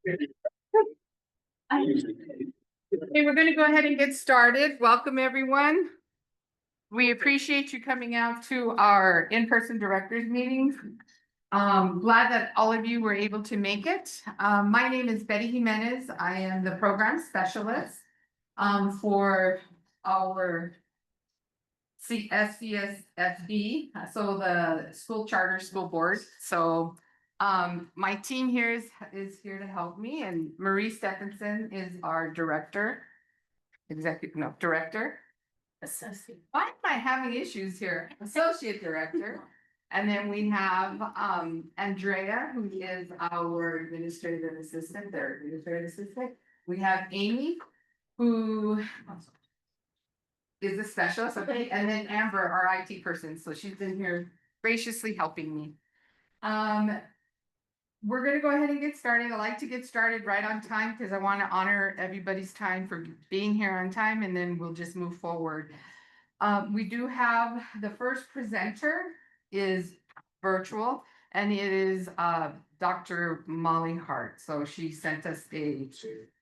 Okay, we're going to go ahead and get started. Welcome, everyone. We appreciate you coming out to our in-person directors meetings. Glad that all of you were able to make it. My name is Betty Jimenez. I am the program specialist for our SCSFB, so the school charter school board. So my team here is here to help me, and Marie Stephenson is our director. Director. Associate. Why am I having issues here? Associate director. And then we have Andrea, who is our administrative assistant, their administrative assistant. We have Amy, who is a specialist, okay, and then Amber, our IT person. So she's been here graciously helping me. We're gonna go ahead and get started. I like to get started right on time because I want to honor everybody's time for being here on time, and then we'll just move forward. We do have the first presenter is virtual, and it is Dr. Molly Hart. So she sent us a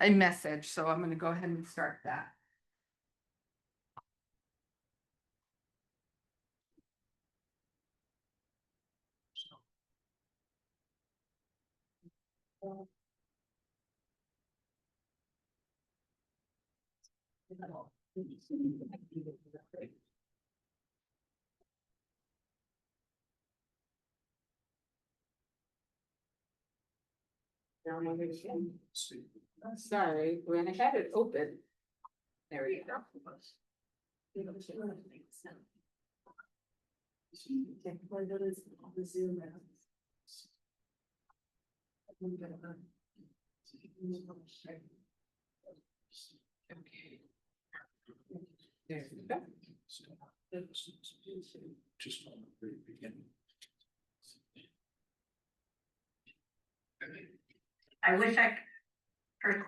message. So I'm gonna go ahead and start that. Sorry, when I had it open. There we go. Okay. There we go. Just on the very beginning. I wish I could.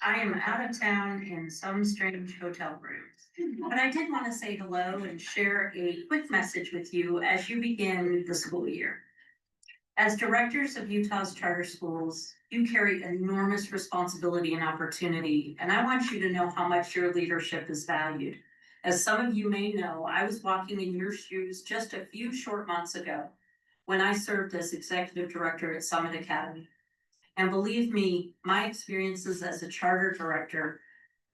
I am out of town in some strange hotel rooms, but I did want to say hello and share a quick message with you as you begin the school year. As directors of Utah's charter schools, you carry enormous responsibility and opportunity, and I want you to know how much your leadership is valued. As some of you may know, I was walking in your shoes just a few short months ago when I served as executive director at Summit Academy. And believe me, my experiences as a charter director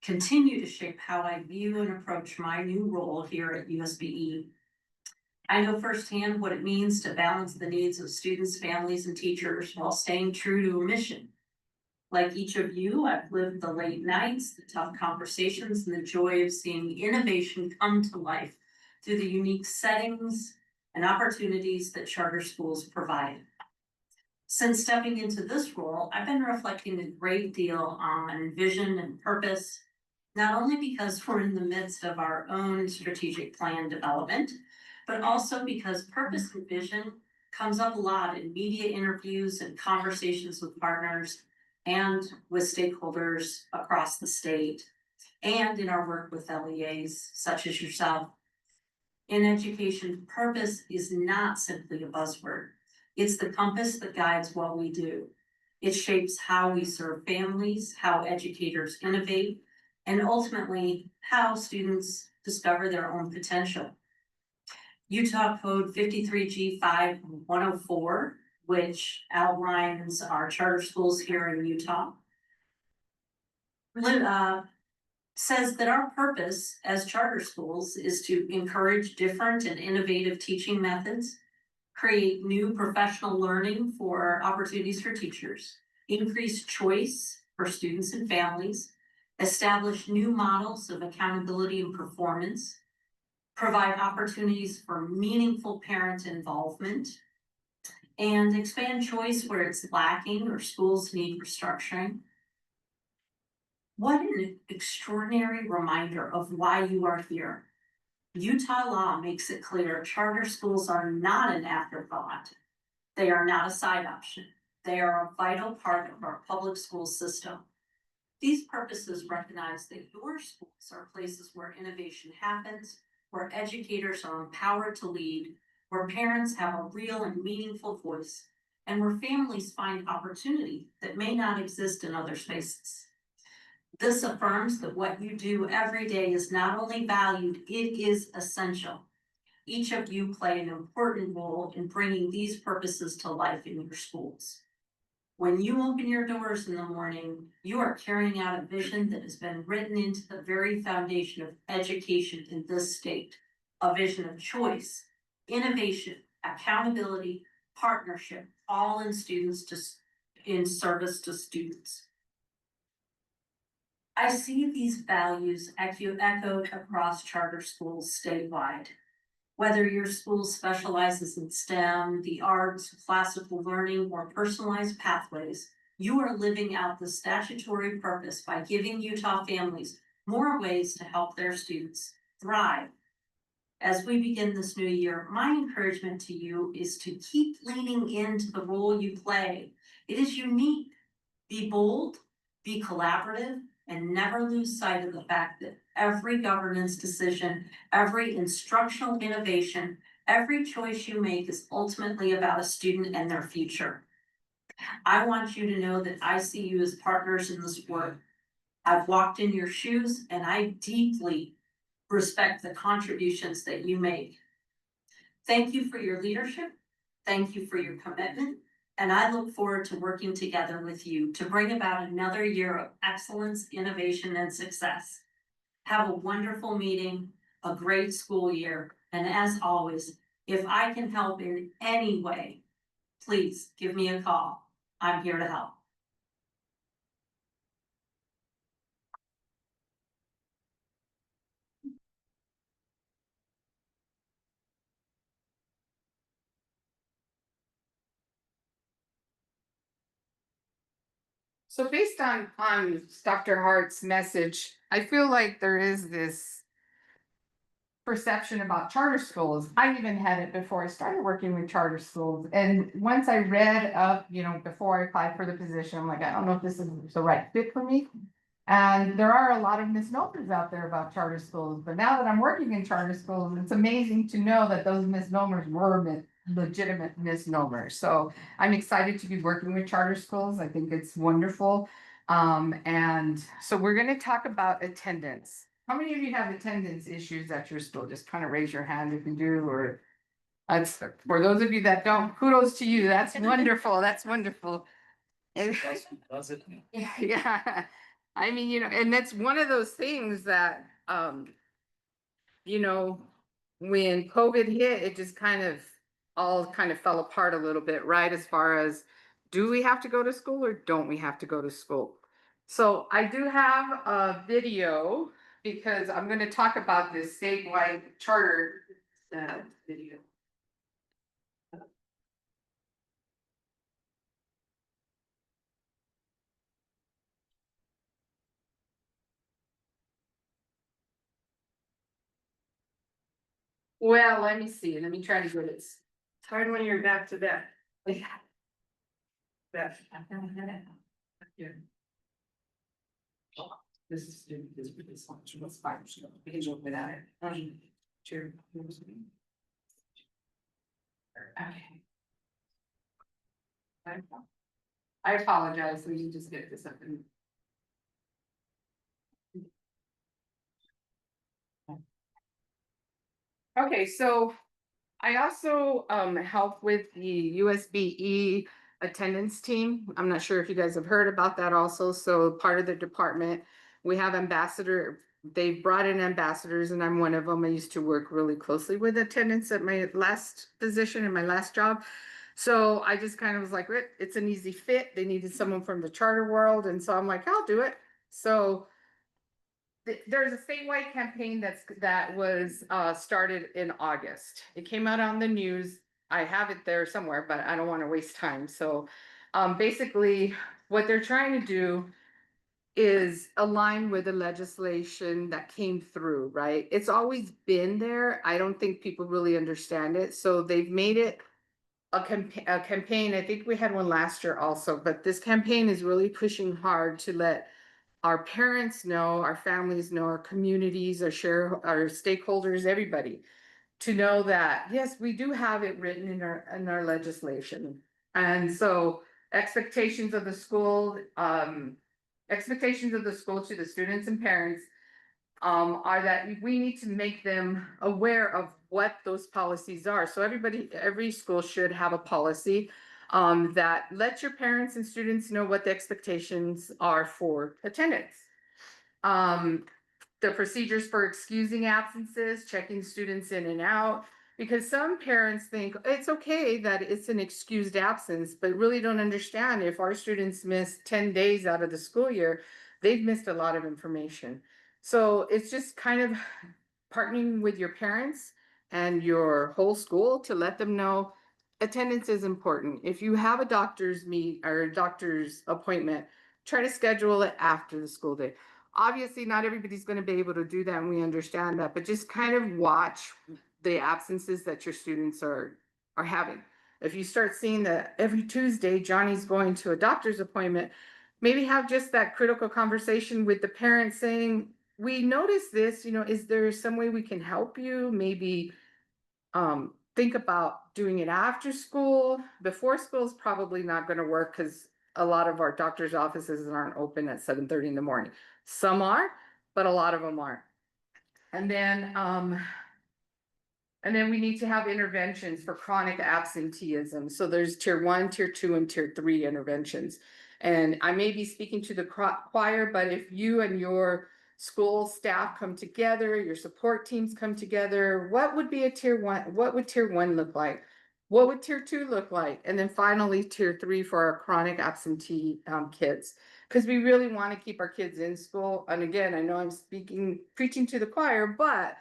continue to shape how I view and approach my new role here at USBE. I know firsthand what it means to balance the needs of students, families, and teachers while staying true to a mission. Like each of you, I've lived the late nights, the tough conversations, and the joy of seeing innovation come to life through the unique settings and opportunities that charter schools provide. Since stepping into this role, I've been reflecting a great deal on vision and purpose, not only because we're in the midst of our own strategic plan development, but also because purpose and vision comes up a lot in media interviews and conversations with partners and with stakeholders across the state, and in our work with LEAs such as yourself. In education, purpose is not simply a buzzword. It's the compass that guides what we do. It shapes how we serve families, how educators innovate, and ultimately how students discover their own potential. Utah Code 53G5104, which outlines our charter schools here in Utah, says that our purpose as charter schools is to encourage different and innovative teaching methods, create new professional learning for opportunities for teachers, increase choice for students and families, establish new models of accountability and performance, provide opportunities for meaningful parent involvement, and expand choice where it's lacking or schools need restructuring. What an extraordinary reminder of why you are here. Utah law makes it clear charter schools are not an afterthought. They are not a side option. They are a vital part of our public school system. These purposes recognize that your schools are places where innovation happens, where educators are empowered to lead, where parents have a real and meaningful voice, and where families find opportunity that may not exist in other spaces. This affirms that what you do every day is not only valued, it is essential. Each of you play an important role in bringing these purposes to life in your schools. When you open your doors in the morning, you are carrying out a vision that has been written into the very foundation of education in this state. A vision of choice, innovation, accountability, partnership, all in service to students. I see these values echoed across charter schools statewide. Whether your school specializes in STEM, the arts, classical learning, or personalized pathways, you are living out the statutory purpose by giving Utah families more ways to help their students thrive. As we begin this new year, my encouragement to you is to keep leaning into the role you play. It is unique. Be bold, be collaborative, and never lose sight of the fact that every governance decision, every instructional innovation, every choice you make is ultimately about a student and their future. I want you to know that I see you as partners in this work. I've walked in your shoes and I deeply respect the contributions that you make. Thank you for your leadership. Thank you for your commitment. And I look forward to working together with you to bring about another year of excellence, innovation, and success. Have a wonderful meeting, a great school year, and as always, if I can help in any way, please give me a call. I'm here to help. So based on Dr. Hart's message, I feel like there is this perception about charter schools. I even had it before I started working with charter schools. And once I read up, before I applied for the position, I'm like, I don't know if this is the right fit for me. And there are a lot of misnomers out there about charter schools. But now that I'm working in charter schools, it's amazing to know that those misnomers were legitimate misnomers. So I'm excited to be working with charter schools. I think it's wonderful. And so we're going to talk about attendance. How many of you have attendance issues at your school? Just kind of raise your hand if you do, or that's for those of you that don't, kudos to you. That's wonderful. That's wonderful. Does it? Yeah. I mean, and that's one of those things that, you know, when COVID hit, it just all kind of fell apart a little bit, right? As far as, do we have to go to school or don't we have to go to school? So I do have a video because I'm going to talk about this statewide charter video. Well, let me see. Let me try to get it. It's hard when you're back to back. Yeah. Back. This is this one. It's fine. We can joke without it. Sure. Okay. I apologize. We can just get this up and. Okay, so I also help with the USBE attendance team. I'm not sure if you guys have heard about that also. So part of the department, we have they've brought in ambassadors and I'm one of them. I used to work really closely with attendance at my last position in my last job. So I just kind of was like, it's an easy fit. They needed someone from the charter world. And so I'm like, I'll do it. So there's a statewide campaign that was started in August. It came out on the news. I have it there somewhere, but I don't want to waste time. So basically what they're trying to do is align with the legislation that came through, right? It's always been there. I don't think people really understand it. So they've made it a campaign. I think we had one last year also, but this campaign is really pushing hard to let our parents know, our families know, our communities, our stakeholders, everybody, to know that, yes, we do have it written in our legislation. And so expectations of the school, expectations of the school to the students and parents are that we need to make them aware of what those policies are. So every school should have a policy that lets your parents and students know what the expectations are for attendance. Um, the procedures for excusing absences, checking students in and out, because some parents think it's okay that it's an excused absence, but really don't understand if our students miss 10 days out of the school year, they've missed a lot of information. So it's just kind of partnering with your parents and your whole school to let them know attendance is important. If you have a doctor's meet or a doctor's appointment, try to schedule it after the school day. Obviously, not everybody's going to be able to do that, and we understand that, but just kind of watch the absences that your students are having. If you start seeing that every Tuesday Johnny's going to a doctor's appointment, maybe have just that critical conversation with the parents saying, we noticed this, is there some way we can help you? Maybe think about doing it after school. Before school is probably not going to work because a lot of our doctor's offices aren't open at 7:30 in the morning. Some are, but a lot of them aren't. And then we need to have interventions for chronic absenteeism. So there's tier 1, tier 2, and tier 3 interventions. And I may be speaking to the choir, but if you and your school staff come together, your support teams come together, what would be a tier 1? What would tier 1 look like? What would tier 2 look like? And then finally, tier 3 for our chronic absentee kids. Because we really want to keep our kids in school. And again, I know I'm preaching to the choir, but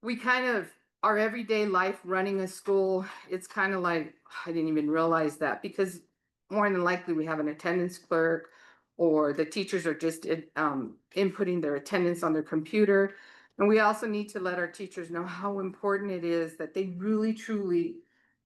we kind of, our everyday life running a school, it's kind of like, I didn't even realize that, because more than likely we have an attendance clerk, or the teachers are just inputting their attendance on their computer. And we also need to let our teachers know how important it is that they really truly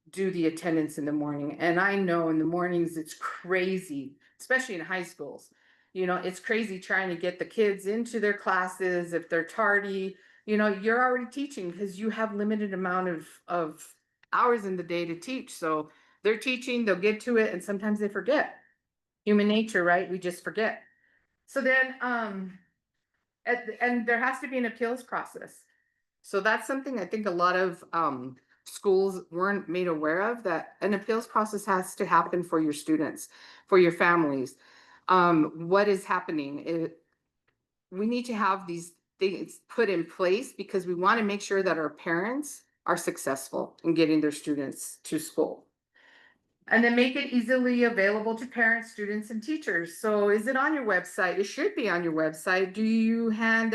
do the attendance in the morning. And I know in the mornings it's crazy, especially in high schools. It's crazy trying to get the kids into their classes if they're tardy. You're already teaching because you have limited amount of hours in the day to teach. So they're teaching, they'll get to it, and sometimes they forget. Human nature, right? We just forget. So then, and there has to be an appeals process. So that's something I think a lot of schools weren't made aware of, that an appeals process has to happen for your students, for your families. What is happening? We need to have these things put in place because we want to make sure that our parents are successful in getting their students to school. And then make it easily available to parents, students, and teachers. So is it on your website? It should be on your website. Do you hand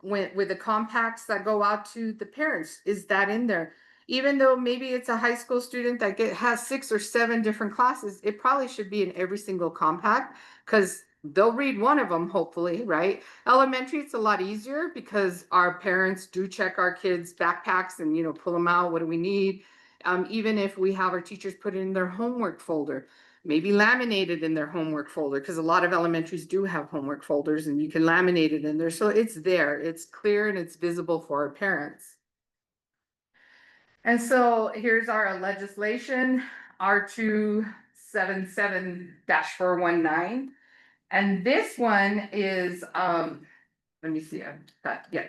with the compacts that go out to the parents? Is that in there? Even though maybe it's a high school student that has 6 or 7 different classes, it probably should be in every single compact, because they'll read one of them, hopefully, right? Elementary, it's a lot easier because our parents do check our kids' backpacks and, pull them out. What do we need? Even if we have our teachers put it in their homework folder, maybe laminated in their homework folder, because a lot of elementaries do have homework folders and you can laminate it in there. So it's there, it's clear, and it's visible for our parents. And so here's our legislation, R277-419. And this one is, let me see, I've got, yeah.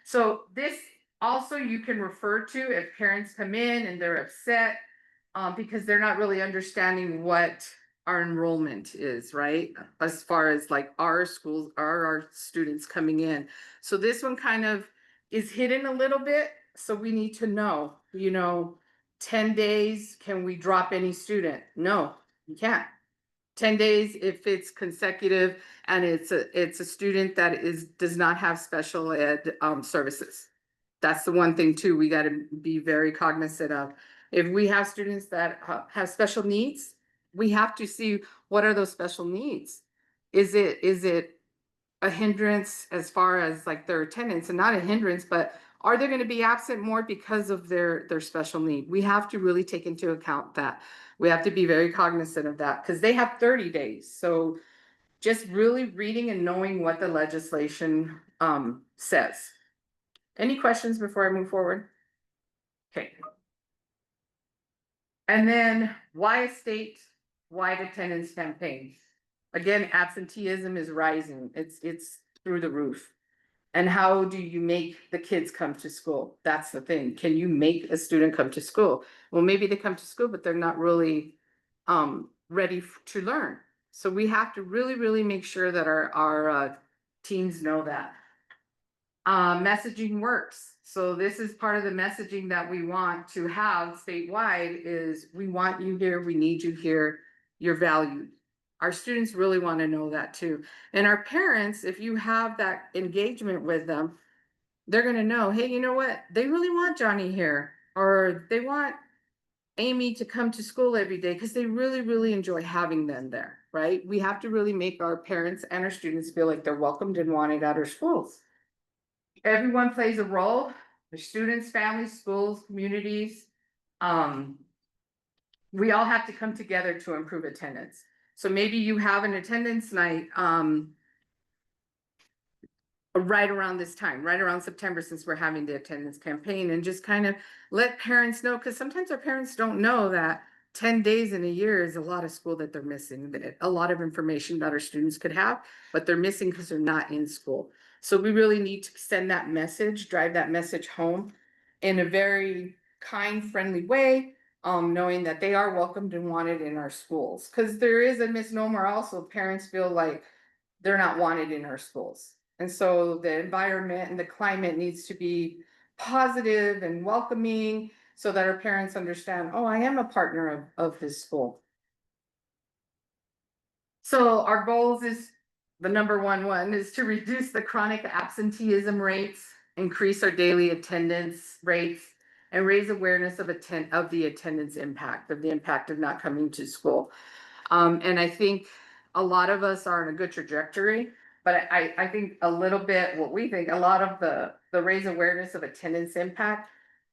So this also you can refer to if parents come in and they're upset because they're not really understanding what our enrollment is, right? As far as like our schools, our students coming in. So this one kind of is hidden a little bit. So we need to know, 10 days, can we drop any student? No, you can't. 10 days if it's consecutive and it's a student that does not have special ed services. That's the one thing too we got to be very cognizant of. If we have students that have special needs, we have to see what are those special needs. Is it a hindrance as far as like their attendance, and not a hindrance, but are they going to be absent more because of their special need? We have to really take into account that. We have to be very cognizant of that because they have 30 days. So just really reading and knowing what the legislation says. Any questions before I move forward? Okay. And then why a statewide attendance campaign? Again, absenteeism is rising. It's through the roof. And how do you make the kids come to school? That's the thing. Can you make a student come to school? Well, maybe they come to school, but they're not really ready to learn. So we have to really, really make sure that our teams know that. Messaging works. So this is part of the messaging that we want to have statewide is we want you here, we need you here, you're valued. Our students really want to know that too. And our parents, if you have that engagement with them, they're gonna know, hey, you know what? They really want Johnny here, or they want Amy to come to school every day because they really, really enjoy having them there, right? We have to really make our parents and our students feel like they're welcomed and wanted at our schools. Everyone plays a role, the students, families, schools, communities. We all have to come together to improve attendance. So maybe you have an attendance night, right around this time, right around September, since we're having the attendance campaign, and just kind of let parents know, because sometimes our parents don't know that 10 days in a year is a lot of school that they're missing, a lot of information that our students could have, but they're missing because they're not in school. So we really need to send that message, drive that message home in a very kind, friendly way, knowing that they are welcomed and wanted in our schools. Because there is a misnomer also, parents feel like they're not wanted in our schools. And so the environment and the climate needs to be positive and welcoming so that our parents understand, oh, I am a partner of this school. So our goals is the number one is to reduce the chronic absenteeism rates, increase our daily attendance rates, and raise awareness of the attendance impact, of the impact of not coming to school. And I think a lot of us are in a good trajectory, but I think a little bit, what we think, a lot of the raise awareness of attendance impact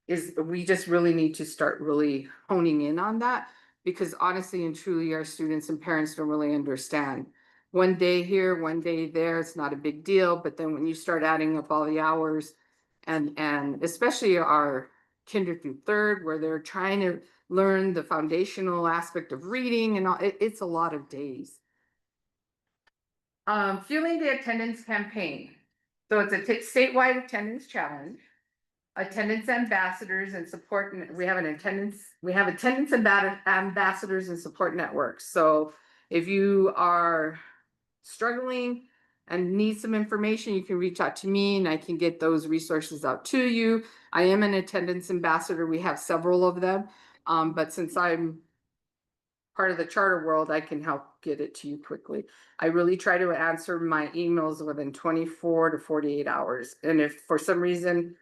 is we just really need to start really honing in on that, because honestly and truly, our students and parents don't really understand. One day here, one day there, it's not a big deal, but then when you start adding up all the hours and especially our kinder through third, where they're trying to learn the foundational aspect of reading and all, it's a lot of days. Fueling the attendance campaign. So it's a statewide attendance challenge. Attendance ambassadors and support, we have attendance ambassadors and support networks. So if you are struggling and need some information, you can reach out to me and I can get those resources out to you. I am an attendance ambassador. We have several of them. But since I'm part of the charter world, I can help get it to you quickly. I really try to answer my emails within 24 to 48 hours. And if for some reason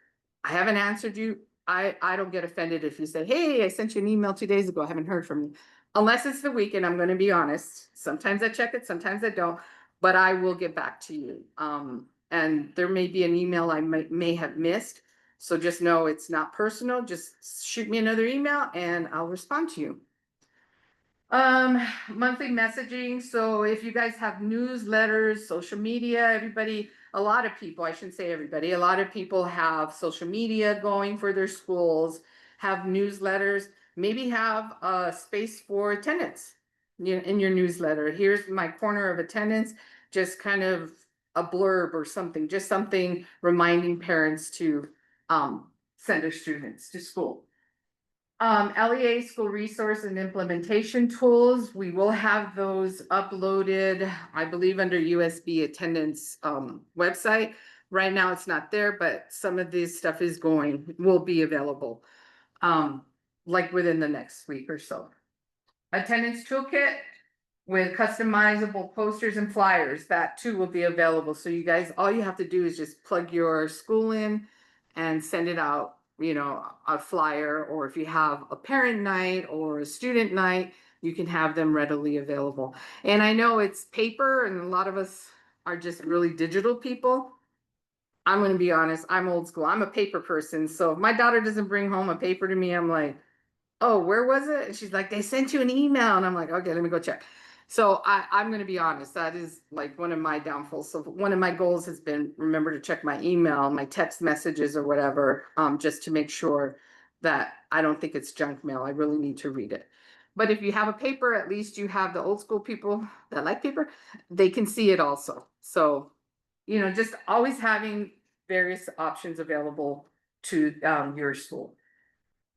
I haven't answered you, I don't get offended if you say, hey, I sent you an email 2 days ago, I haven't heard from you. Unless it's the weekend, I'm gonna be honest. Sometimes I check it, sometimes I don't, but I will get back to you. And there may be an email I may have missed. So just know it's not personal. Just shoot me another email and I'll respond to you. Monthly messaging. So if you guys have newsletters, social media, a lot of people, I shouldn't say everybody, a lot of people have social media going for their schools, have newsletters, maybe have a space for attendance in your newsletter. Here's my corner of attendance, just kind of a blurb or something, just something reminding parents to send their students to school. LEA school resource and implementation tools, we will have those uploaded, I believe, under USB attendance website. Right now it's not there, but some of this stuff will be available like within the next week or so. Attendance toolkit with customizable posters and flyers, that too will be available. So you guys, all you have to do is just plug your school in and send it out, a flyer, or if you have a parent night or a student night, you can have them readily available. And I know it's paper and a lot of us are just really digital people. I'm going to be honest, I'm old school. I'm a paper person. So if my daughter doesn't bring home a paper to me, I'm like, oh, where was it? And she's like, they sent you an email. And I'm like, okay, let me go check. So I'm going to be honest, that is like one of my downfalls. So one of my goals has been remember to check my email, my text messages or whatever, just to make sure that I don't think it's junk mail. I really need to read it. But if you have a paper, at least you have the old school people that like paper, they can see it also. So, just always having various options available to your school.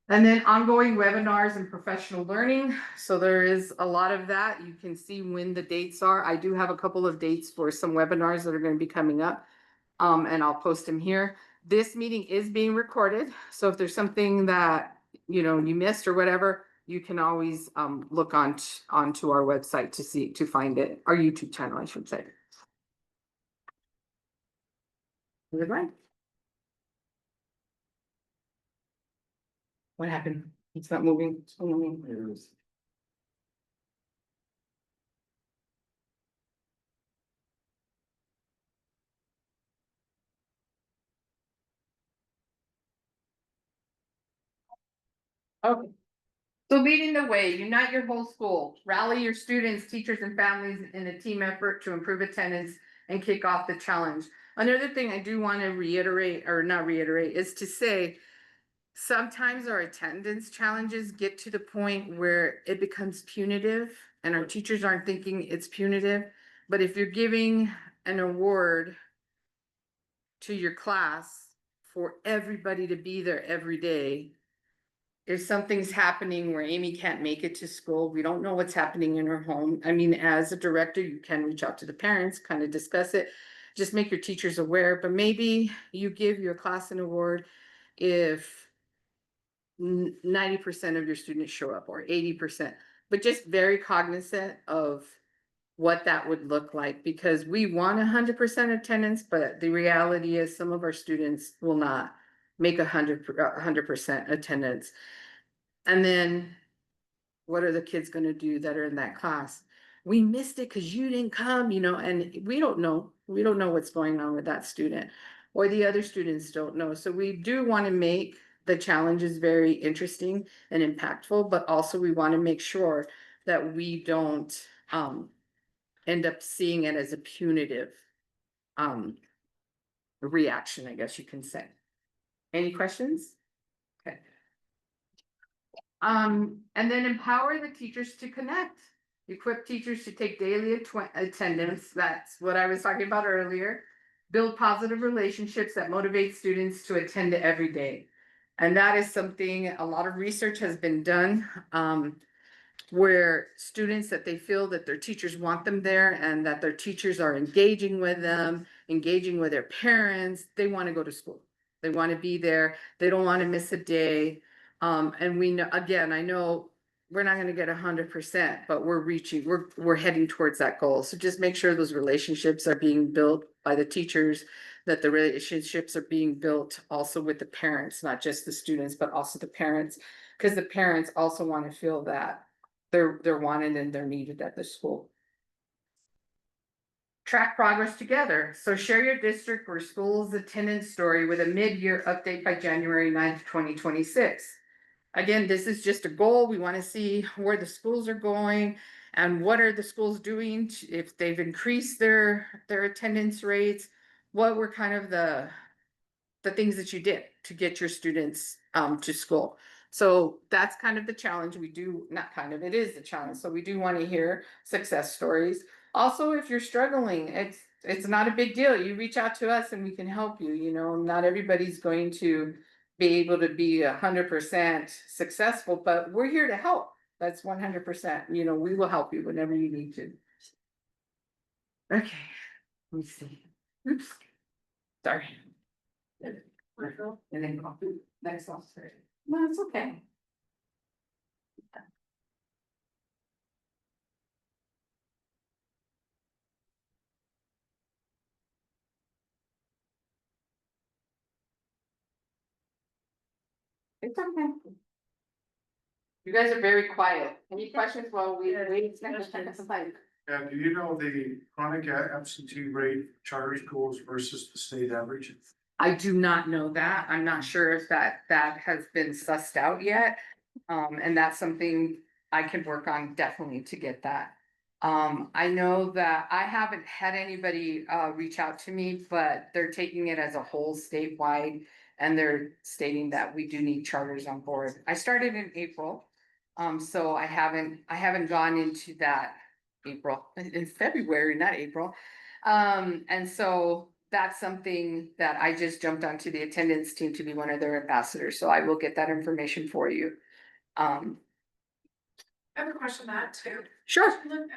And then ongoing webinars and professional learning. So there is a lot of that. You can see when the dates are. I do have a couple of dates for some webinars that are going to be coming up. And I'll post them here. This meeting is being recorded. So if there's something that, you missed or whatever, you can always look onto our website to find it, our YouTube channel, I should say. Is it right? What happened? It's not moving. It's not moving. Okay. So leading the way, unite your whole school, rally your students, teachers, and families in a team effort to improve attendance and kick off the challenge. Another thing I do want to reiterate, or not reiterate, is to say sometimes our attendance challenges get to the point where it becomes punitive and our teachers aren't thinking it's punitive. But if you're giving an award to your class for everybody to be there every day, if something's happening where Amy can't make it to school, we don't know what's happening in her home. I mean, as a director, you can reach out to the parents, kind of discuss it, just make your teachers aware, but maybe you give your class an award if 90% of your students show up or 80%, but just very cognizant of what that would look like, because we want 100% attendance, but the reality is some of our students will not make 100% attendance. And then what are the kids gonna do that are in that class? We missed it because you didn't come, and we don't know. We don't know what's going on with that student, or the other students don't know. So we do want to make the challenges very interesting and impactful, but also we want to make sure that we don't end up seeing it as a punitive reaction, I guess you can say. Any questions? Okay. And then empower the teachers to connect. Equip teachers to take daily attendance. That's what I was talking about earlier. Build positive relationships that motivate students to attend every day. And that is something, a lot of research has been done, where students that they feel that their teachers want them there and that their teachers are engaging with them, engaging with their parents, they want to go to school. They want to be there. They don't want to miss a day. And we know, again, I know we're not going to get 100%, but we're heading towards that goal. So just make sure those relationships are being built by the teachers, that the relationships are being built also with the parents, not just the students, but also the parents, because the parents also want to feel that they're wanted and they're needed at the school. Track progress together. So share your district or school's attendance story with a mid-year update by January 9th, 2026. Again, this is just a goal. We want to see where the schools are going and what are the schools doing if they've increased their attendance rates. What were kind of the things that you did to get your students to school. So that's kind of the challenge. We do, not kind of, it is the challenge. So we do want to hear success stories. Also, if you're struggling, it's not a big deal. You reach out to us and we can help you. Not everybody's going to be able to be 100% successful, but we're here to help. That's 100%. We will help you whenever you need to. Okay, let me see. Oops. Sorry. And then coffee, next off. No, it's okay. It's okay. You guys are very quiet. Any questions while we wait? And do you know the chronic absentee rate charter schools versus the state average? I do not know that. I'm not sure if that has been sussed out yet. And that's something I can work on definitely to get that. I know that I haven't had anybody reach out to me, but they're taking it as a whole statewide. And they're stating that we do need charters on board. I started in April. So I haven't gone into that April, in February, not April. And so that's something that I just jumped onto the attendance team to be one of their ambassadors. So I will get that information for you. Um, I have a question on that too. sure. Look,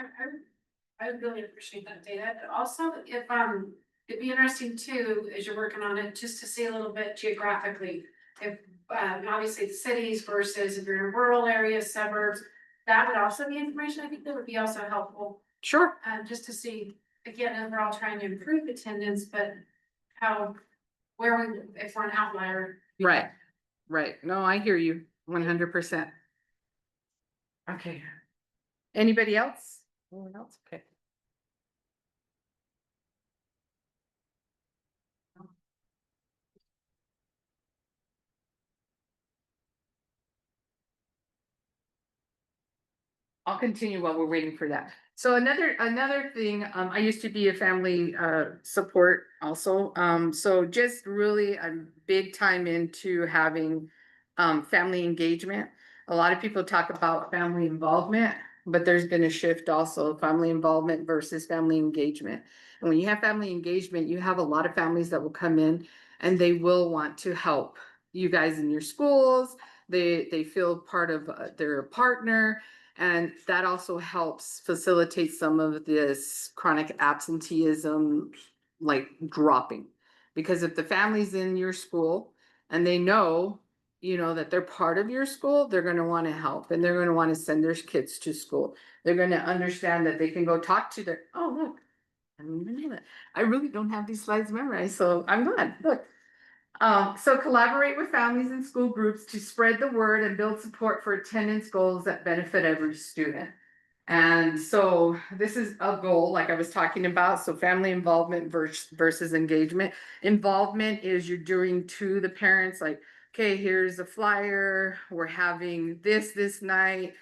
I would really appreciate that data, but also if, it'd be interesting too, as you're working on it, just to see a little bit geographically. If, obviously the cities versus if you're in rural areas, suburbs, that would also be information, I think that would be also helpful. Sure. Just to see, again, as we're all trying to improve attendance, but how, where we, if we're an outlier. Right, right. No, I hear you 100%. Okay. Anybody else? Anyone else? Okay. I'll continue while we're waiting for that. So another thing, I used to be a family support also. So just really I'm big time into having family engagement. A lot of people talk about family involvement, but there's been a shift also, family involvement versus family engagement. And when you have family engagement, you have a lot of families that will come in and they will want to help you guys in your schools. They feel part of their partner. And that also helps facilitate some of this chronic absenteeism, like dropping. Because if the family's in your school and they know, that they're part of your school, they're gonna wanna help and they're gonna wanna send their kids to school. They're gonna understand that they can go talk to their, oh, look. I didn't even know that. I really don't have these slides memorized, so I'm glad, look. So collaborate with families and school groups to spread the word and build support for attendance goals that benefit every student. And so this is a goal, like I was talking about, so family involvement versus engagement. Involvement is you're doing to the parents, like, okay, here's a flyer, we're having this night,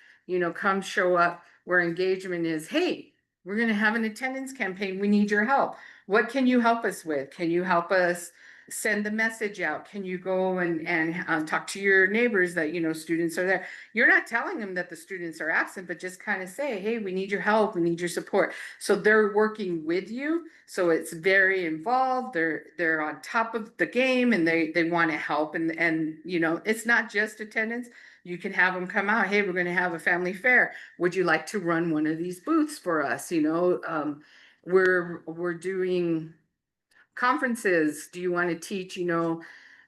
come show up. Where engagement is, hey, we're gonna have an attendance campaign, we need your help. What can you help us with? Can you help us send the message out? Can you go and talk to your neighbors that, students are there? You're not telling them that the students are absent, but just kind of say, hey, we need your help, we need your support. So they're working with you. So it's very involved. They're on top of the game and they want to help. And it's not just attendance. You can have them come out. Hey, we're going to have a family fair. Would you like to run one of these booths for us? We're doing conferences. Do you want to teach,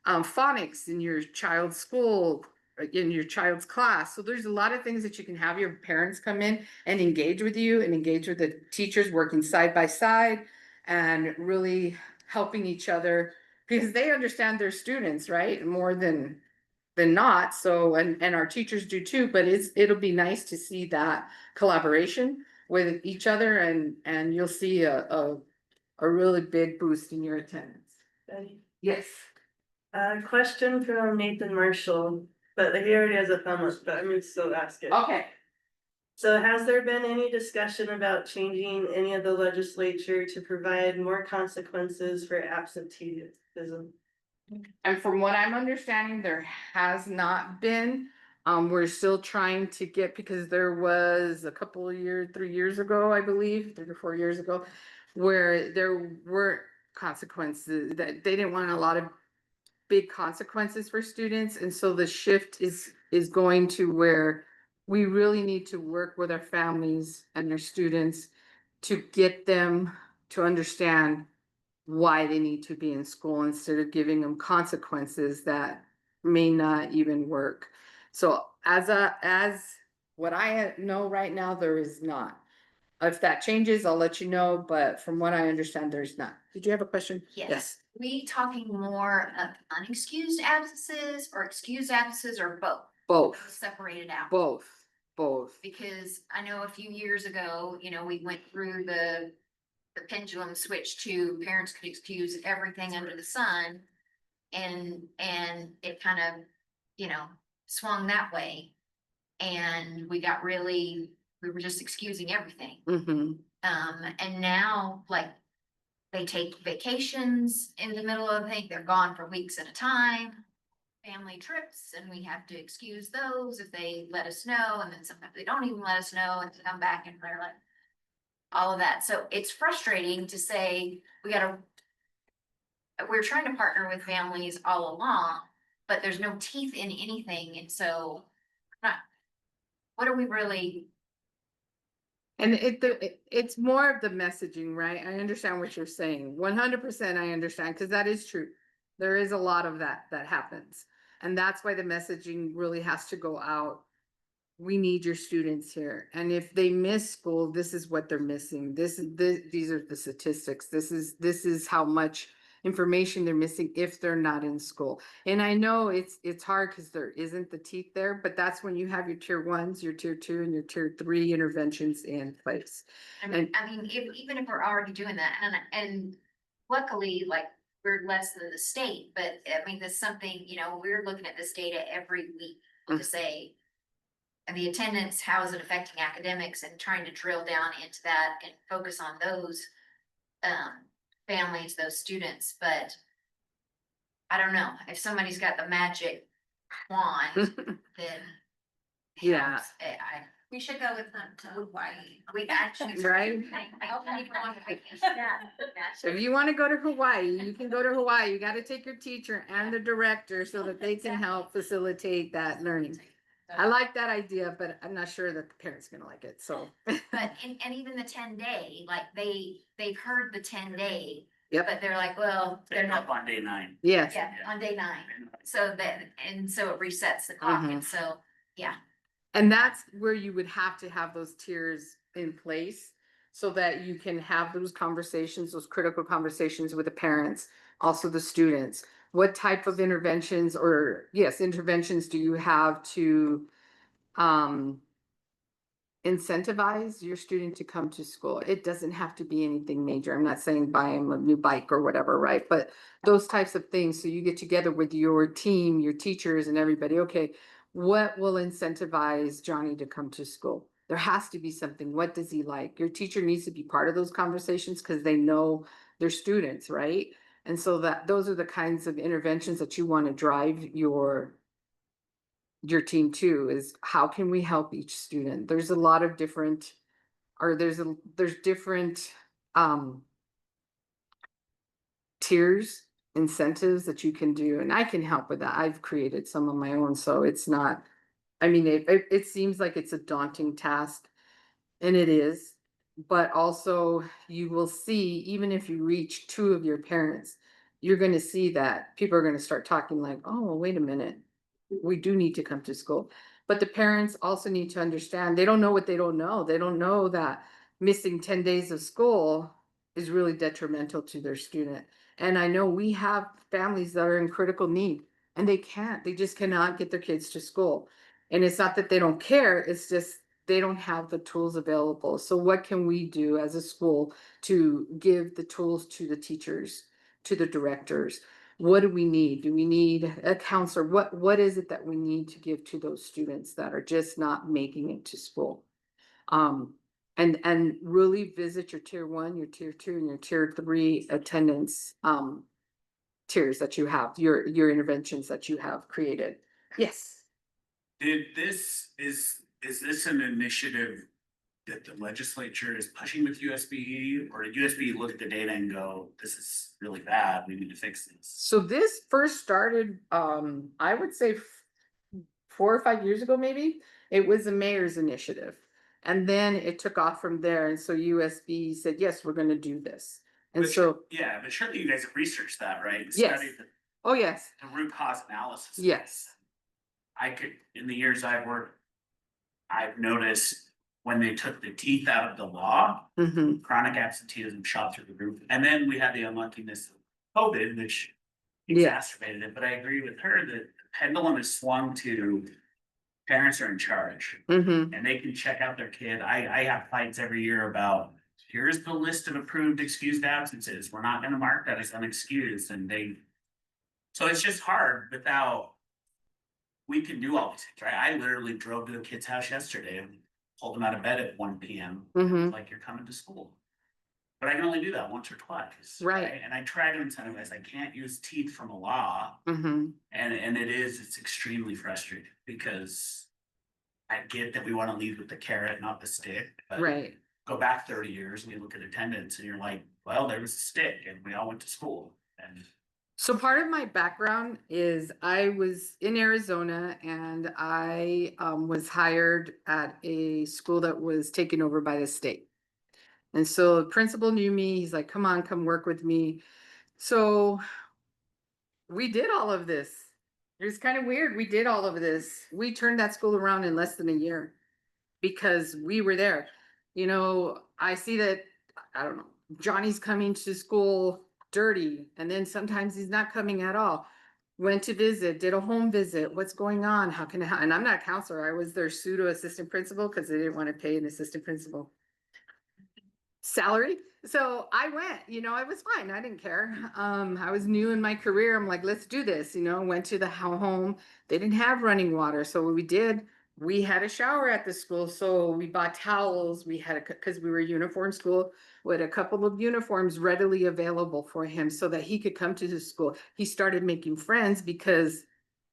phonics in your child's school, in your child's class? So there's a lot of things that you can have your parents come in and engage with you and engage with the teachers, working side by side and really helping each other because they understand their students, right? More than not. So, and our teachers do too, but it'll be nice to see that collaboration with each other and you'll see a really big boost in your attendance. Betty? Yes. Question from Nathan Marshall, but he already has a thumb up, but I'm gonna still ask it. Okay. So has there been any discussion about changing any of the legislature to provide more consequences for absenteeism? And from what I'm understanding, there has not been. We're still trying to get, because there was a couple of years, 3 years ago, I believe, 3 to 4 years ago, where there were consequences that they didn't want a lot of big consequences for students. And so the shift is going to where we really need to work with our families and their students to get them to understand why they need to be in school instead of giving them consequences that may not even work. So as what I know right now, there is not. If that changes, I'll let you know, but from what I understand, there's not. Did you have a question? Yes. We talking more of unexcused absences or excused absences or both? Both, Separated out? both. Because I know a few years ago, we went through the pendulum switch to parents could excuse everything under the sun. And it kind of, swung that way. And we were just excusing everything. Mm-hmm. And now, like, they take vacations in the middle of the thing, they're gone for weeks at a time. Family trips, and we have to excuse those if they let us know, and then sometimes they don't even let us know and come back and they're like. All of that, so it's frustrating to say, we're trying to partner with families all along, but there's no teeth in anything, and so. Not, what are we really, And it's more of the messaging, right? I understand what you're saying. 100% I understand, because that is true. There is a lot of that happens. And that's why the messaging really has to go out. We need your students here. And if they miss school, this is what they're missing. These are the statistics. This is how much information they're missing if they're not in school. And I know it's hard because there isn't the teeth there, but that's when you have your tier ones, your tier two, and your tier three interventions in place. I mean, even if we're already doing that, and luckily, like, we're less than the state, but I mean, that's something, we're looking at this data every week to say. And the attendance, how is it affecting academics, and trying to drill down into that and focus on those families, those students, but I don't know, if somebody's got the magic wand, then Yeah. helps. We should go with them to Hawaii. We actually. Right. I hope people want to vacation. So if you want to go to Hawaii, you can go to Hawaii. You got to take your teacher and the director so that they can help facilitate that learning. I like that idea, but I'm not sure that the parents gonna like it, so. But, and even the 10-day, like, they've heard the 10-day, Yep, but they're like, well, they're They're not, up on day 9. yes, yeah, on day 9. So so it resets the clock, Mhm. and so, yeah. and that's where you would have to have those tiers in place. So that you can have those conversations, those critical conversations with the parents, also the students. What type of interventions interventions do you have to incentivize your student to come to school? It doesn't have to be anything major. I'm not saying buy him a new bike or whatever, right? But those types of things. So you get together with your team, your teachers and everybody. Okay, what will incentivize Johnny to come to school? There has to be something. What does he like? Your teacher needs to be part of those conversations because they know their students, right? And so those are the kinds of interventions that you want to drive your team too, is how can we help each student? There's a lot of different, or there's different tiers, incentives that you can do, and I can help with that. I've created some of my own, so it's not, I mean, it seems like it's a daunting task, and it is, but also you will see, even if you reach 2 of your parents, you're gonna see that people are gonna start talking like, oh, well, wait a minute, we do need to come to school. But the parents also need to understand, they don't know what they don't know. They don't know that missing 10 days of school is really detrimental to their student. And I know we have families that are in critical need and they just cannot get their kids to school. And it's not that they don't care, it's just they don't have the tools available. So what can we do as a school to give the tools to the teachers, to the directors? What do we need? Do we need a counselor? What is it that we need to give to those students that are just not making it to school? And really visit your tier 1, your tier 2, and your tier 3 attendance tiers that you have, your interventions that you have created. Yes. Is this an initiative that the legislature is pushing with USB, or did USB look at the data and go, this is really bad, we need to fix this? So this first started, I would say 4 or 5 years ago, maybe. It was a mayor's initiative. And then it took off from there. And so USB said, yes, we're gonna do this. And But so, yeah, but surely you guys have researched that, right? Yes. Studied oh, yes, the root cause analysis. yes. I could, in the years I've worked, I've noticed when they took the teeth out of the law, Hmm. chronic absenteeism shot through the roof. And then we had the unluckiness of COVID, which Yeah. exacerbated it. But I agree with her that the pendulum is swung to parents are in charge Hmm. and they can check out their kid. I have fights every year about, here's the list of approved excused absences. We're not gonna mark that as unexcused, and so it's just hard without. We can do all these things, right? I literally drove to the kid's house yesterday and pulled them out of bed at 1 p.m. Hmm. Like, you're coming to school. But I can only do that once or twice. Right. And I try to incentivize, I can't use teeth from a law. Mm-hmm. And it's extremely frustrating because I get that we wanna lead with the carrot, not the stick, but Right. go back 30 years and you look at attendance and you're like, well, there was a stick and we all went to school and. So part of my background is I was in Arizona and I was hired at a school that was taken over by the state. And so the principal knew me. He's like, come on, come work with me. So we did all of this. It was kind of weird. We did all of this. We turned that school around in less than a year because we were there. You know, I see that, I don't know, Johnny's coming to school dirty, and then sometimes he's not coming at all. Went to visit, did a home visit. What's going on? How can I, and I'm not a counselor. I was their pseudo assistant principal because they didn't want to pay an assistant principal salary. So I went, you know, I was fine. I didn't care. I was new in my career. I'm like, let's do this, you know, went to the home. They didn't have running water. So what we did, we had a shower at the school. So we bought towels. We had because we were a uniform school, we had a couple of uniforms readily available for him so that he could come to the school. He started making friends because,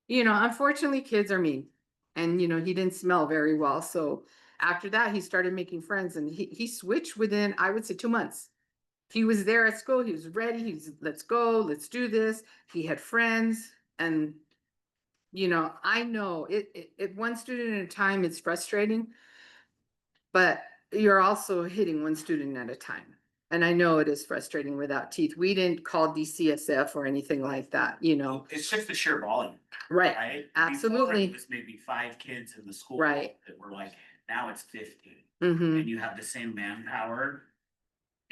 you know, unfortunately kids are mean and, you know, he didn't smell very well. So after that, he started making friends and he switched within, I would say 2 months. He was there at school. He was ready. He's let's go, let's do this. He had friends and, you know, I know it one student at a time, it's frustrating, but you're also hitting one student at a time. And I know it is frustrating without teeth. We didn't call DCSF or anything like that, you know, It's just the sheer volume, right? right? Before, Absolutely. it was maybe 5 kids in the school. Right. That were like, now it's 50. Mm-hmm, And you have the same manpower.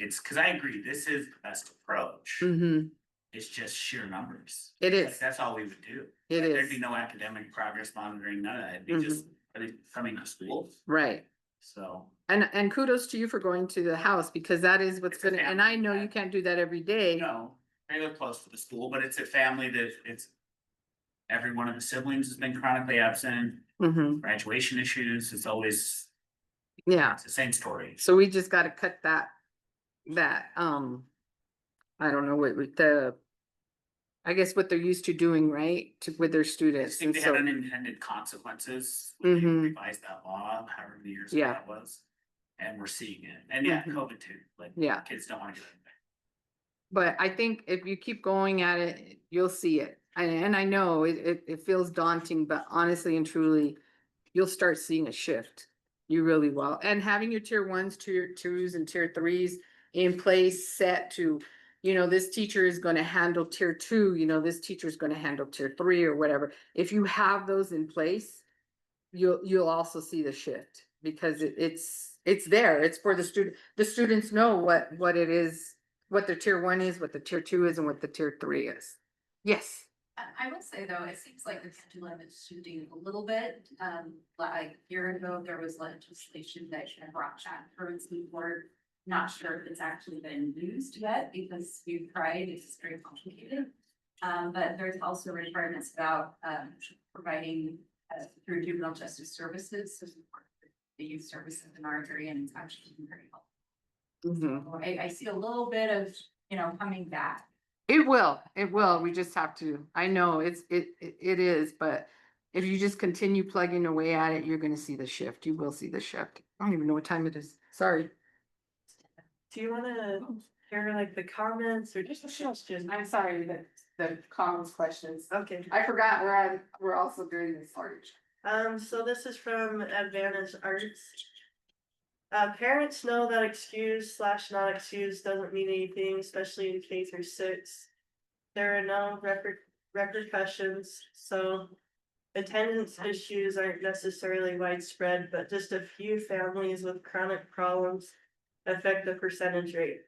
It's cause I agree, this is the best approach. mm-hmm. It's just sheer numbers. It Like, is, that's all we would do. it Like, There'd be is, no academic progress monitoring, none of that. It'd be Mhm. just coming to school. right. So, And kudos to you for going to the house because that is what's It's a gonna, and family I know you event. can't do that every day. no, they live close to the school, but it's a family that it's. Every one of the siblings has been chronically absent, Mm-hmm, graduation issues, it's always, yeah, it's the same story. so we just gotta cut that, I don't know what with the, I guess what they're used to doing, right, to, with their I students. think And they so, had unintended consequences when they Mhm. revised that law, however many years ago Yeah. that was. And we're seeing it, and yeah, Mhm. COVID too, like, Yeah. kids don't wanna get it. but I think if you keep going at it, you'll see it. And I know it feels daunting, but honestly and truly, you'll start seeing a shift. You really will. And having your tier ones, tier twos and tier threes in place, set to, you know, this teacher is gonna handle tier two, you know, this teacher is gonna handle tier three or whatever. If you have those in place, you'll also see the shift because it's there. It's for the student. The students know what it is, what the tier one is, what the tier two is, and what the tier three is. Yes. I will say though, it seems like the pendulum is shifting a little bit. Like a year ago, there was legislation that kind of brought chat currency forward. Not sure if it's actually been used yet because we've tried, it's very complicated. But there's also requirements about providing through juvenile justice services, so the youth services in our area, and it's actually been very helpful. Mhm. I see a little bit of, coming back. It will. We just have to, I know it is, but if you just continue plugging away at it, you're gonna see the shift. You will see the shift. I don't even know what time it is. Sorry. Do you wanna hear like the comments or just a question? I'm sorry, the comments, questions. Okay, I forgot we're also doing this. so this is from Advantage Arts. Parents know that excuse/not excuse doesn't mean anything, especially in K through 6. There are no repercussions, so attendance issues aren't necessarily widespread, but just a few families with chronic problems affect the percentage rate.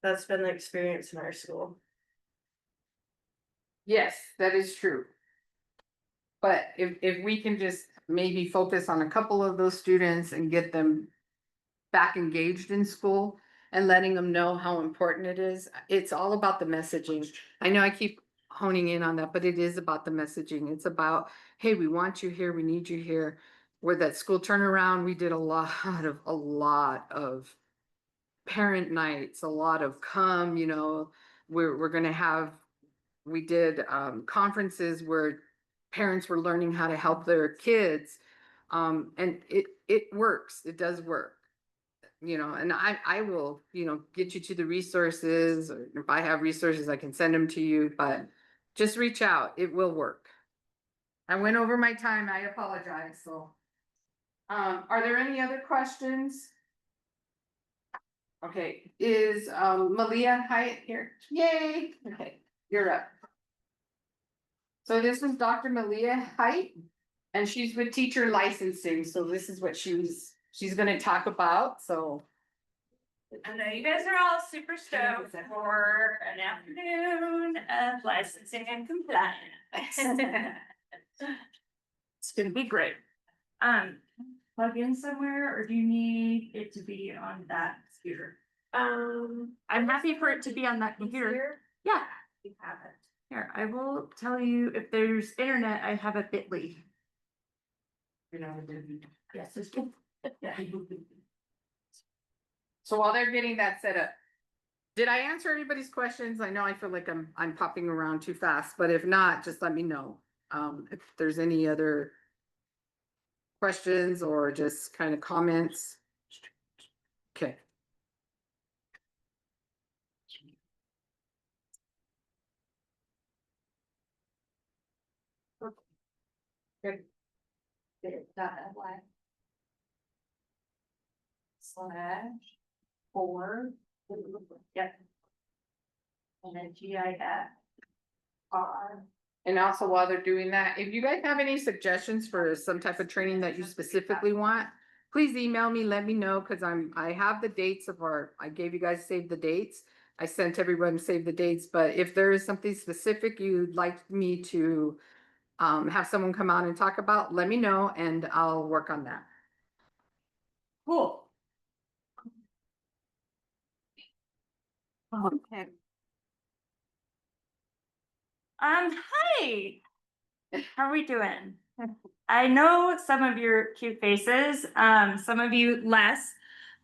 That's been the experience in our school. Yes, that is true. But if we can just maybe focus on a couple of those students and get them back engaged in school and letting them know how important it is, it's all about the messaging. I know I keep honing in on that, but it is about the messaging. It's about, hey, we want you here, we need you here. With that school turnaround, we did a lot of parent nights, a lot of come, you know, we're gonna have, we did conferences where parents were learning how to help their kids. And it works, it does work. You know, and I will, you know, get you to the resources, or if I have resources, I can send them to you, but just reach out, it will work. I went over my time, I apologize, so. Are there any other questions? Okay, is Malia Hyatt here? Yay, okay, you're up. So this is Dr. Malia Hyatt, and she's with teacher licensing, so this is what she's gonna talk about, so. I know you guys are all super stoked for an afternoon of licensing and compliance. It's gonna be great. Plug in somewhere, or do you need it to be on that computer? I'm happy for it to be on that computer. Yeah. You have it. Here, I will tell you if there's internet, I have a bit.ly. Yes, it's good. Yeah. So while they're getting that set up, did I answer anybody's questions? I know I feel like I'm popping around too fast, but if not, just let me know. If there's any other questions or just kind of comments. Okay. Good. Slash 4. Yep. And then GIF R. And also while they're doing that, if you guys have any suggestions for some type of training that you specifically want, please email me, let me know, because I have the dates of I gave you guys save the dates. I sent everyone save the dates, but if there is something specific you'd like me to have someone come out and talk about, let me know and I'll work on that. Cool. Okay. Hi. How are we doing? I know some of your cute faces, some of you less.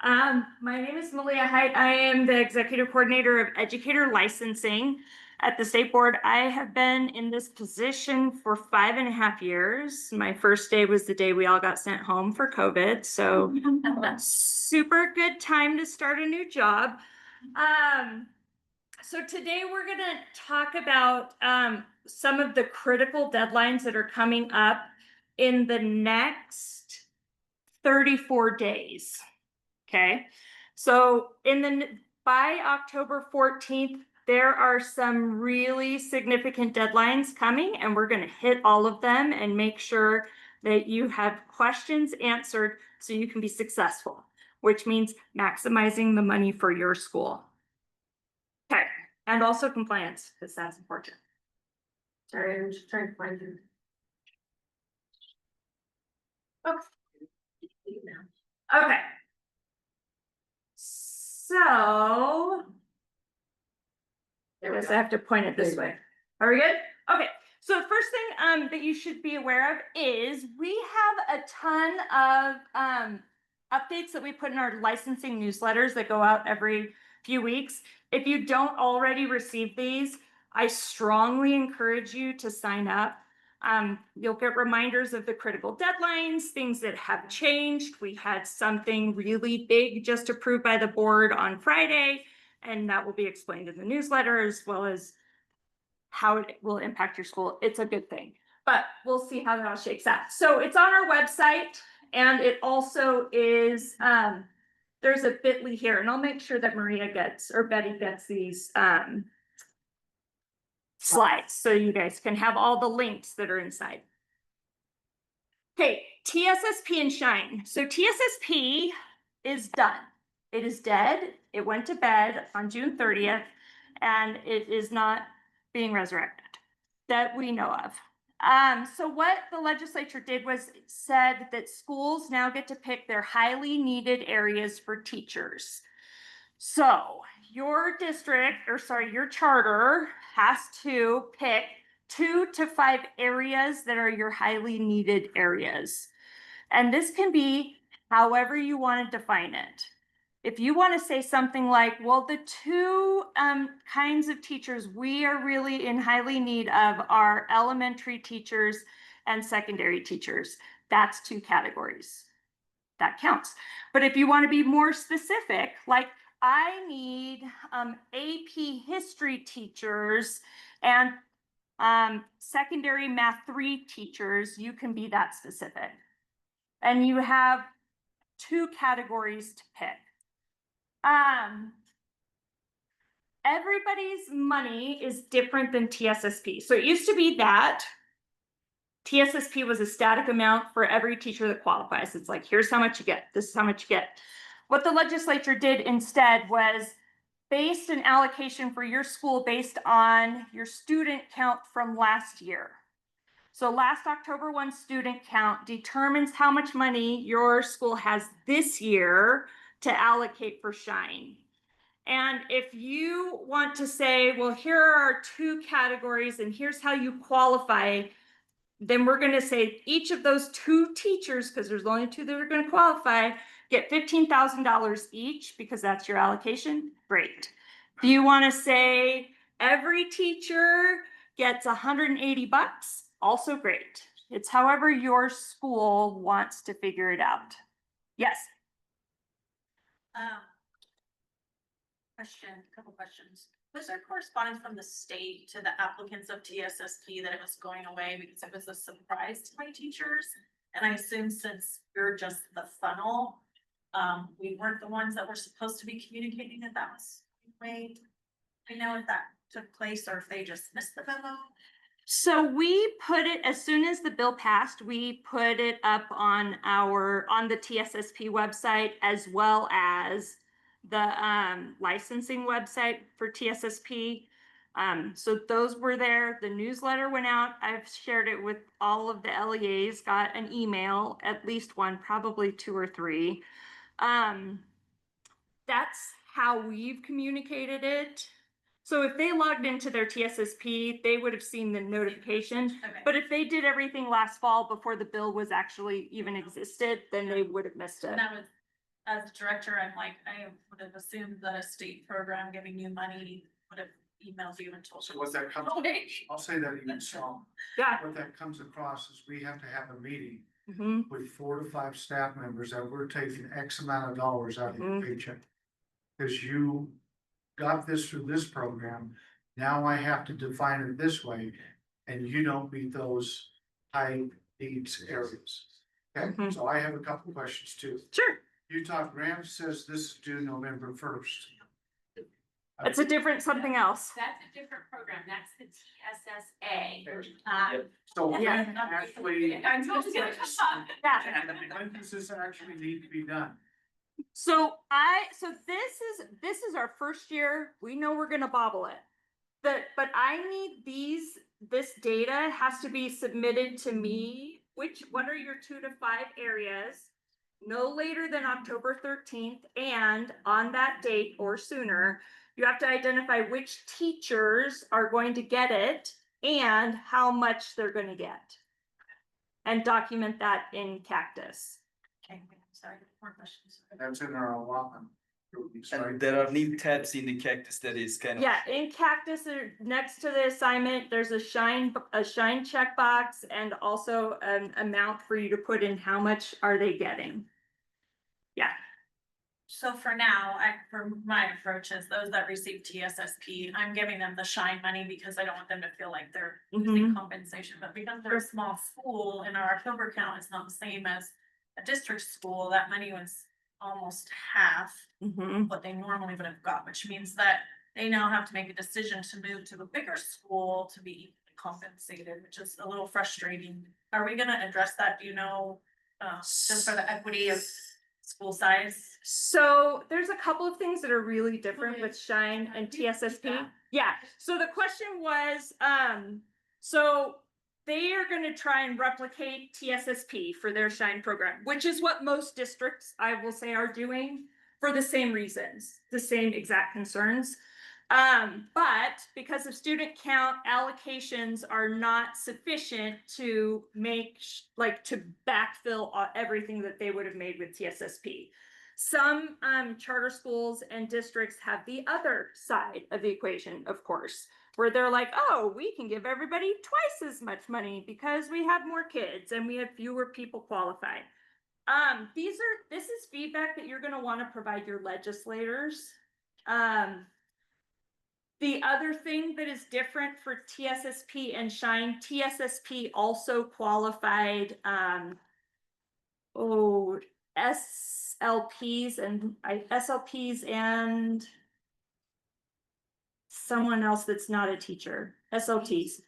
My name is Malia Haidt. I am the executive coordinator of educator licensing at the state board. I have been in this position for 5.5 years. My first day was the day we all got sent home for COVID. So super good time to start a new job. So today we're going to talk about some of the critical deadlines that are coming up in the next 34 days. Okay, so by October 14th, there are some really significant deadlines coming, and we're going to hit all of them and make sure that you have questions answered so you can be successful, which means maximizing the money for your school. Okay, and also compliance, because that's important. Sorry, I'm just trying to find you. Okay. So. I guess I have to point it this way. Are we good? Okay. So the first thing that you should be aware of is we have a ton of updates that we put in our licensing newsletters that go out every few weeks. If you don't already receive these, I strongly encourage you to sign up. You'll get reminders of the critical deadlines, things that have changed. We had something really big just approved by the board on Friday, and that will be explained in the newsletter, as well as how it will impact your school. It's a good thing, but we'll see how that all shakes out. So it's on our website, and it also is, there's a bit.ly here, and I'll make sure that Betty gets these slides so you guys can have all the links that are inside. Okay, TSSP and Shine. So TSSP is done. It is dead. It went to bed on June 30th, and it is not being resurrected that we know of. So what the legislature did was said that schools now get to pick their highly needed areas for teachers. So your your charter has to pick 2 to 5 areas that are your highly needed areas. And this can be however you want to define it. If you want to say something like, well, the two kinds of teachers we are really in highly need of are elementary teachers and secondary teachers, that's 2 categories. That counts. But if you want to be more specific, like I need AP history teachers and secondary math 3 teachers, you can be that specific. And you have 2 categories to pick. Everybody's money is different than TSSP. So it used to be that TSSP was a static amount for every teacher that qualifies. It's like, here's how much you get. This is how much you get. What the legislature did instead was based an allocation for your school based on your student count from last year. So last October 1 student count determines how much money your school has this year to allocate for Shine. And if you want to say, well, here are our 2 categories and here's how you qualify, then we're going to say each of those 2 teachers, because there's only 2 that are going to qualify, get $15,000 each because that's your allocation. Great. Do you want to say every teacher gets $180? Also great. It's however your school wants to figure it out. Yes. Couple questions. Was there correspondence from the state to the applicants of TSSP that it was going away because it was a surprise to my teachers? And I assume since you're just the funnel, we weren't the ones that were supposed to be communicating that was made. I know if that took place or if they just missed the memo. So we put it, as soon as the bill passed, we put it up on the TSSP website as well as the licensing website for TSSP. So those were there. The newsletter went out. I've shared it with all of the LEAs, got an email, at least one, probably 2 or 3. That's how we've communicated it. So if they logged into their TSSP, they would have seen the notification. Okay. But if they did everything last fall before the bill was actually even existed, then they would have missed it. And that was, as a director, I'm like, I would have assumed that a state program giving you money would have emailed you and told you. So what that comes, I'll say that even strong. Yeah. What that comes across is we have to have a meeting Mhm. with 4 to 5 staff members that we're taking X amount of dollars out of your paycheck. Cause you got this through this program, now I have to define it this way, and you don't meet those high needs areas. Okay, so I have a couple questions too. Sure. Utah grant says this is due November 1st. It's a different something else. That's a different program, that's the TSSA. So Yeah. when actually, I'm totally gonna come up. Yeah. when does this actually need to be done? So this is our first year. We know we're gonna bobble it. But I need this data has to be submitted to me. What are your 2 to 5 areas? No later than October 13th, and on that date or sooner, you have to identify which teachers are going to get it and how much they're gonna get. And document that in Cactus. Okay, sorry, more questions. That's in our allotment. Sorry. And there are new tabs in the Cactus that is kind of. Yeah, in Cactus, next to the assignment, there's a shine checkbox and also an amount for you to put in how much are they getting. Yeah. So for now, for my approach is those that receive TSSP, I'm giving them the Shine money because I don't want them to feel like they're losing compensation, but because they're a small school and our October count is not the same as a district school, that money was almost half what they normally would have got, which means that they now have to make a decision to move to a bigger school to be compensated, which is a little frustrating. Are we gonna address that? Do you know, just for the equity of school size? So there's a couple of things that are really different with Shine and TSSP. Yeah, so the question was, so they are gonna try and replicate TSSP for their Shine program, which is what most districts, I will say, are doing for the same reasons, the same exact concerns. But because of student count, allocations are not sufficient to make, to backfill everything that they would have made with TSSP. Some charter schools and districts have the other side of the equation, of course, where they're like, oh, we can give everybody twice as much money because we have more kids and we have fewer people qualified. This is feedback that you're gonna want to provide your legislators. The other thing that is different for TSSP and Shine, TSSP also qualified, SLPs and someone else that's not a teacher, SLTs.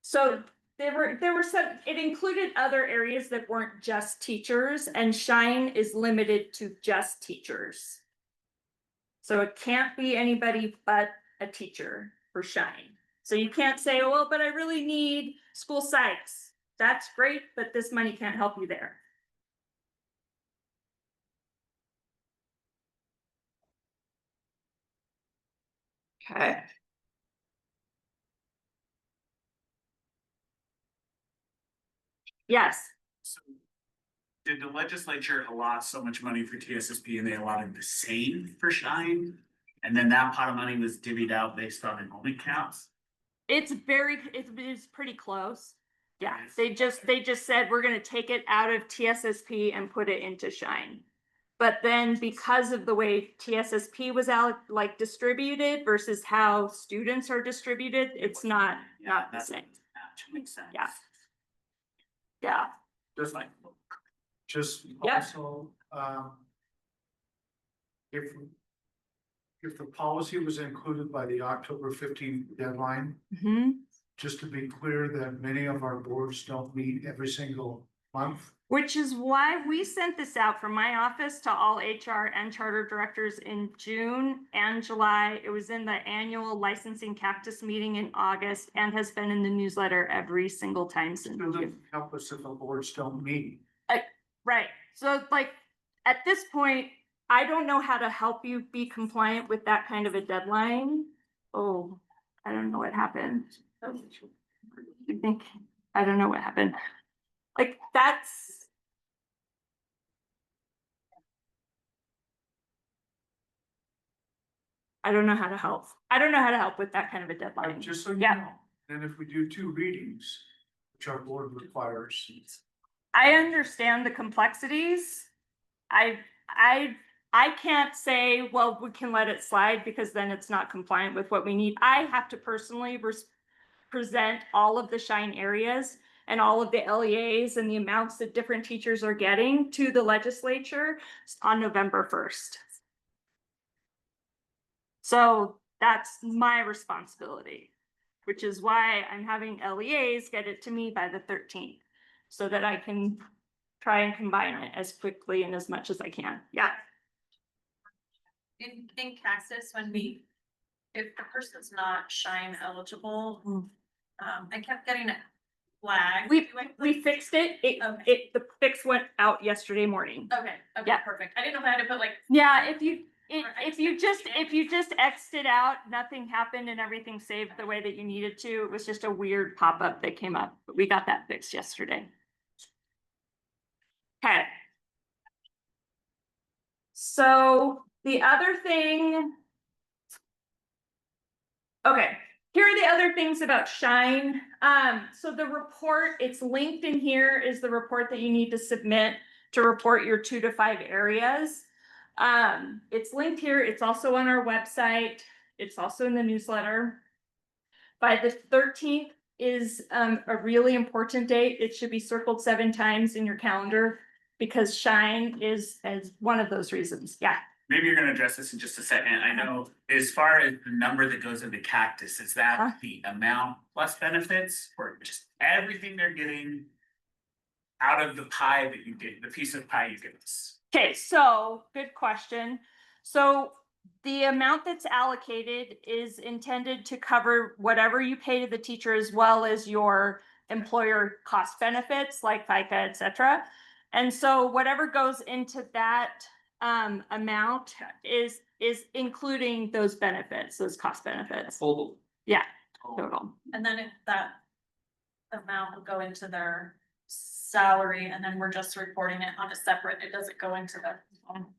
So there were some, it included other areas that weren't just teachers, and Shine is limited to just teachers. So it can't be anybody but a teacher for Shine. So you can't say, oh, well, but I really need school psychs. That's great, but this money can't help you there. Okay. Yes. So did the legislature allot so much money for TSSP and they allotted the same for Shine? And then that pot of money was divvied out based on enrollment counts? It's pretty close. Yeah, they just said, we're gonna take it out of TSSP and put it into Shine. But then because of the way TSSP was distributed versus how students are distributed, it's not the That's same. makes sense. Yeah. Yeah, Just like. Just Yep. also, if the policy was included by the October 15th deadline, just to be clear that many of our boards don't meet every single month. which is why we sent this out from my office to all HR and charter directors in June and July. It was in the annual licensing cactus meeting in August and has been in the newsletter every single time since. It doesn't help us if the boards don't meet. Right, so at this point, I don't know how to help you be compliant with that kind of a deadline. Oh, I don't know what happened. I don't know what happened. That's. I don't know how to help. I don't know how to help with that kind of a deadline. Just so you Yeah. know, and if we do 2 readings, which our board requires. I understand the complexities. I can't say, well, we can let it slide because then it's not compliant with what we need. I have to personally present all of the Shine areas and all of the LEAs and the amounts that different teachers are getting to the legislature on November 1st. So that's my responsibility, which is why I'm having LEAs get it to me by the 13th. So that I can try and combine it as quickly and as much as I can. Yeah. In Cactus, if the person's not Shine eligible, I kept getting a flag. We fixed it. Okay. The fix went out yesterday morning. Okay, Yeah. perfect. I didn't know if I had to put Yeah, if you just X'd it out, nothing happened and everything saved the way that you needed to. It was just a weird pop-up that came up, but we got that fixed yesterday. Okay. So the other thing. Okay, here are the other things about Shine. So the report, it's linked in here, is the report that you need to submit to report your 2 to 5 areas. It's linked here. It's also on our website. It's also in the newsletter. By the 13th is a really important date. It should be circled 7 times in your calendar because Shine is as one of those reasons. Yeah. Maybe you're gonna address this in just a second. I know as far as the number that goes into Cactus, is that the amount plus benefits or just everything they're getting out of the pie that you get, the piece of pie you give us? Okay, so good question. So the amount that's allocated is intended to cover whatever you pay to the teacher as well as your employer cost benefits like FICA, et cetera. And so whatever goes into that amount is including those benefits, those cost benefits. Total. Yeah, total. And then if that amount will go into their salary and then we're just reporting it on a separate, it doesn't go into the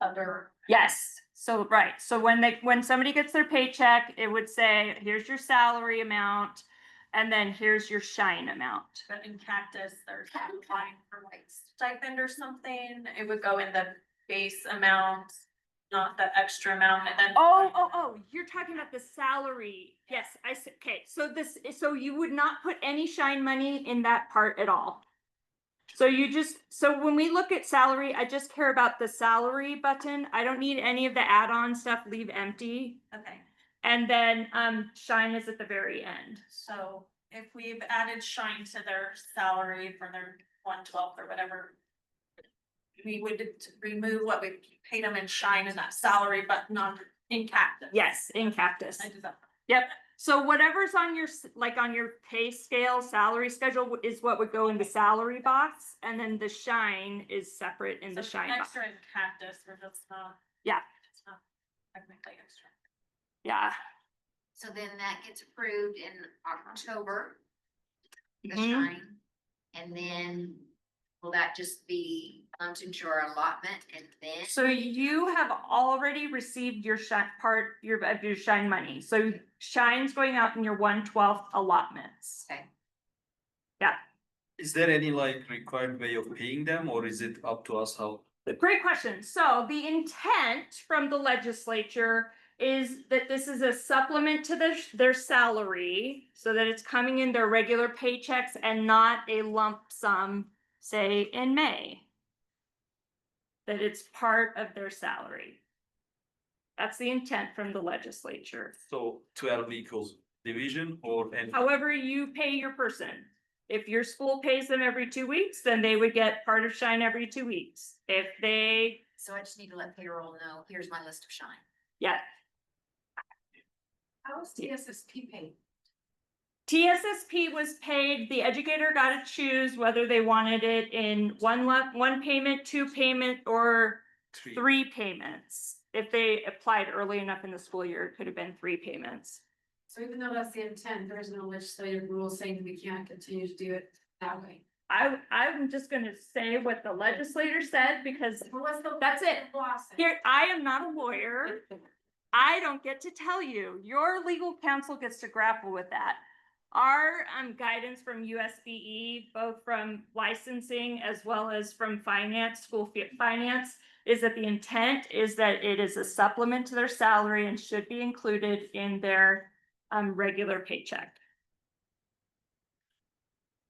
under. Yes, so, right, so when somebody gets their paycheck, it would say, here's your salary amount. And then here's your shine amount. But in Cactus, there's a line for like stipend or something, it would go in the base amount, not the extra amount, and then. Oh, you're talking about the salary. Yes, I see. Okay, so you would not put any shine money in that part at all. So when we look at salary, I just care about the salary button. I don't need any of the add-on stuff, leave empty. Okay, And then, shine is at the very end. so if we've added Shine to their salary for their 1/12 or whatever. We would remove what we paid them in Shine in that salary, but not in Cactus. Yes, in Cactus. I did that. Yep. So whatever's on your, like on your pay scale, salary schedule is what would go in the salary box. And then the shine is separate in the So shine box. extra in Cactus, we're just not. Yeah. It's not technically extra. Yeah. So then that gets approved in October, the Mhm. shine. And then will that just be into our allotment and then? So you have already received your shine part, of your shine money. So shine's going out in your 1/12 allotments. Okay. Yeah. Is there any like required way of paying them, or is it up to us how? Great question. So the intent from the legislature is that this is a supplement to their salary, so that it's coming in their regular paychecks and not a lump sum, say in May. That it's part of their salary. That's the intent from the legislature. So 12 equals division or any? However you pay your person. If your school pays them every 2 weeks, then they would get part of shine every 2 weeks. If they, So I just need to let payroll know, here's my list of shine. yeah. How is TSSP paid? TSSP was paid, the educator got to choose whether they wanted it in one payment, 2 payment, or 3 payments. If they applied early enough in the school year, it could have been 3 payments. So even though that's the intent, there's no legislative rule saying we can't continue to do it that way. I'm just gonna say what the legislator said because But what's the? That's it. Law say? here, I am not a lawyer. I don't get to tell you. Your legal counsel gets to grapple with that. Our guidance from USBE, both from licensing as well as from finance, finance, is that the intent is that it is a supplement to their salary and should be included in their regular paycheck.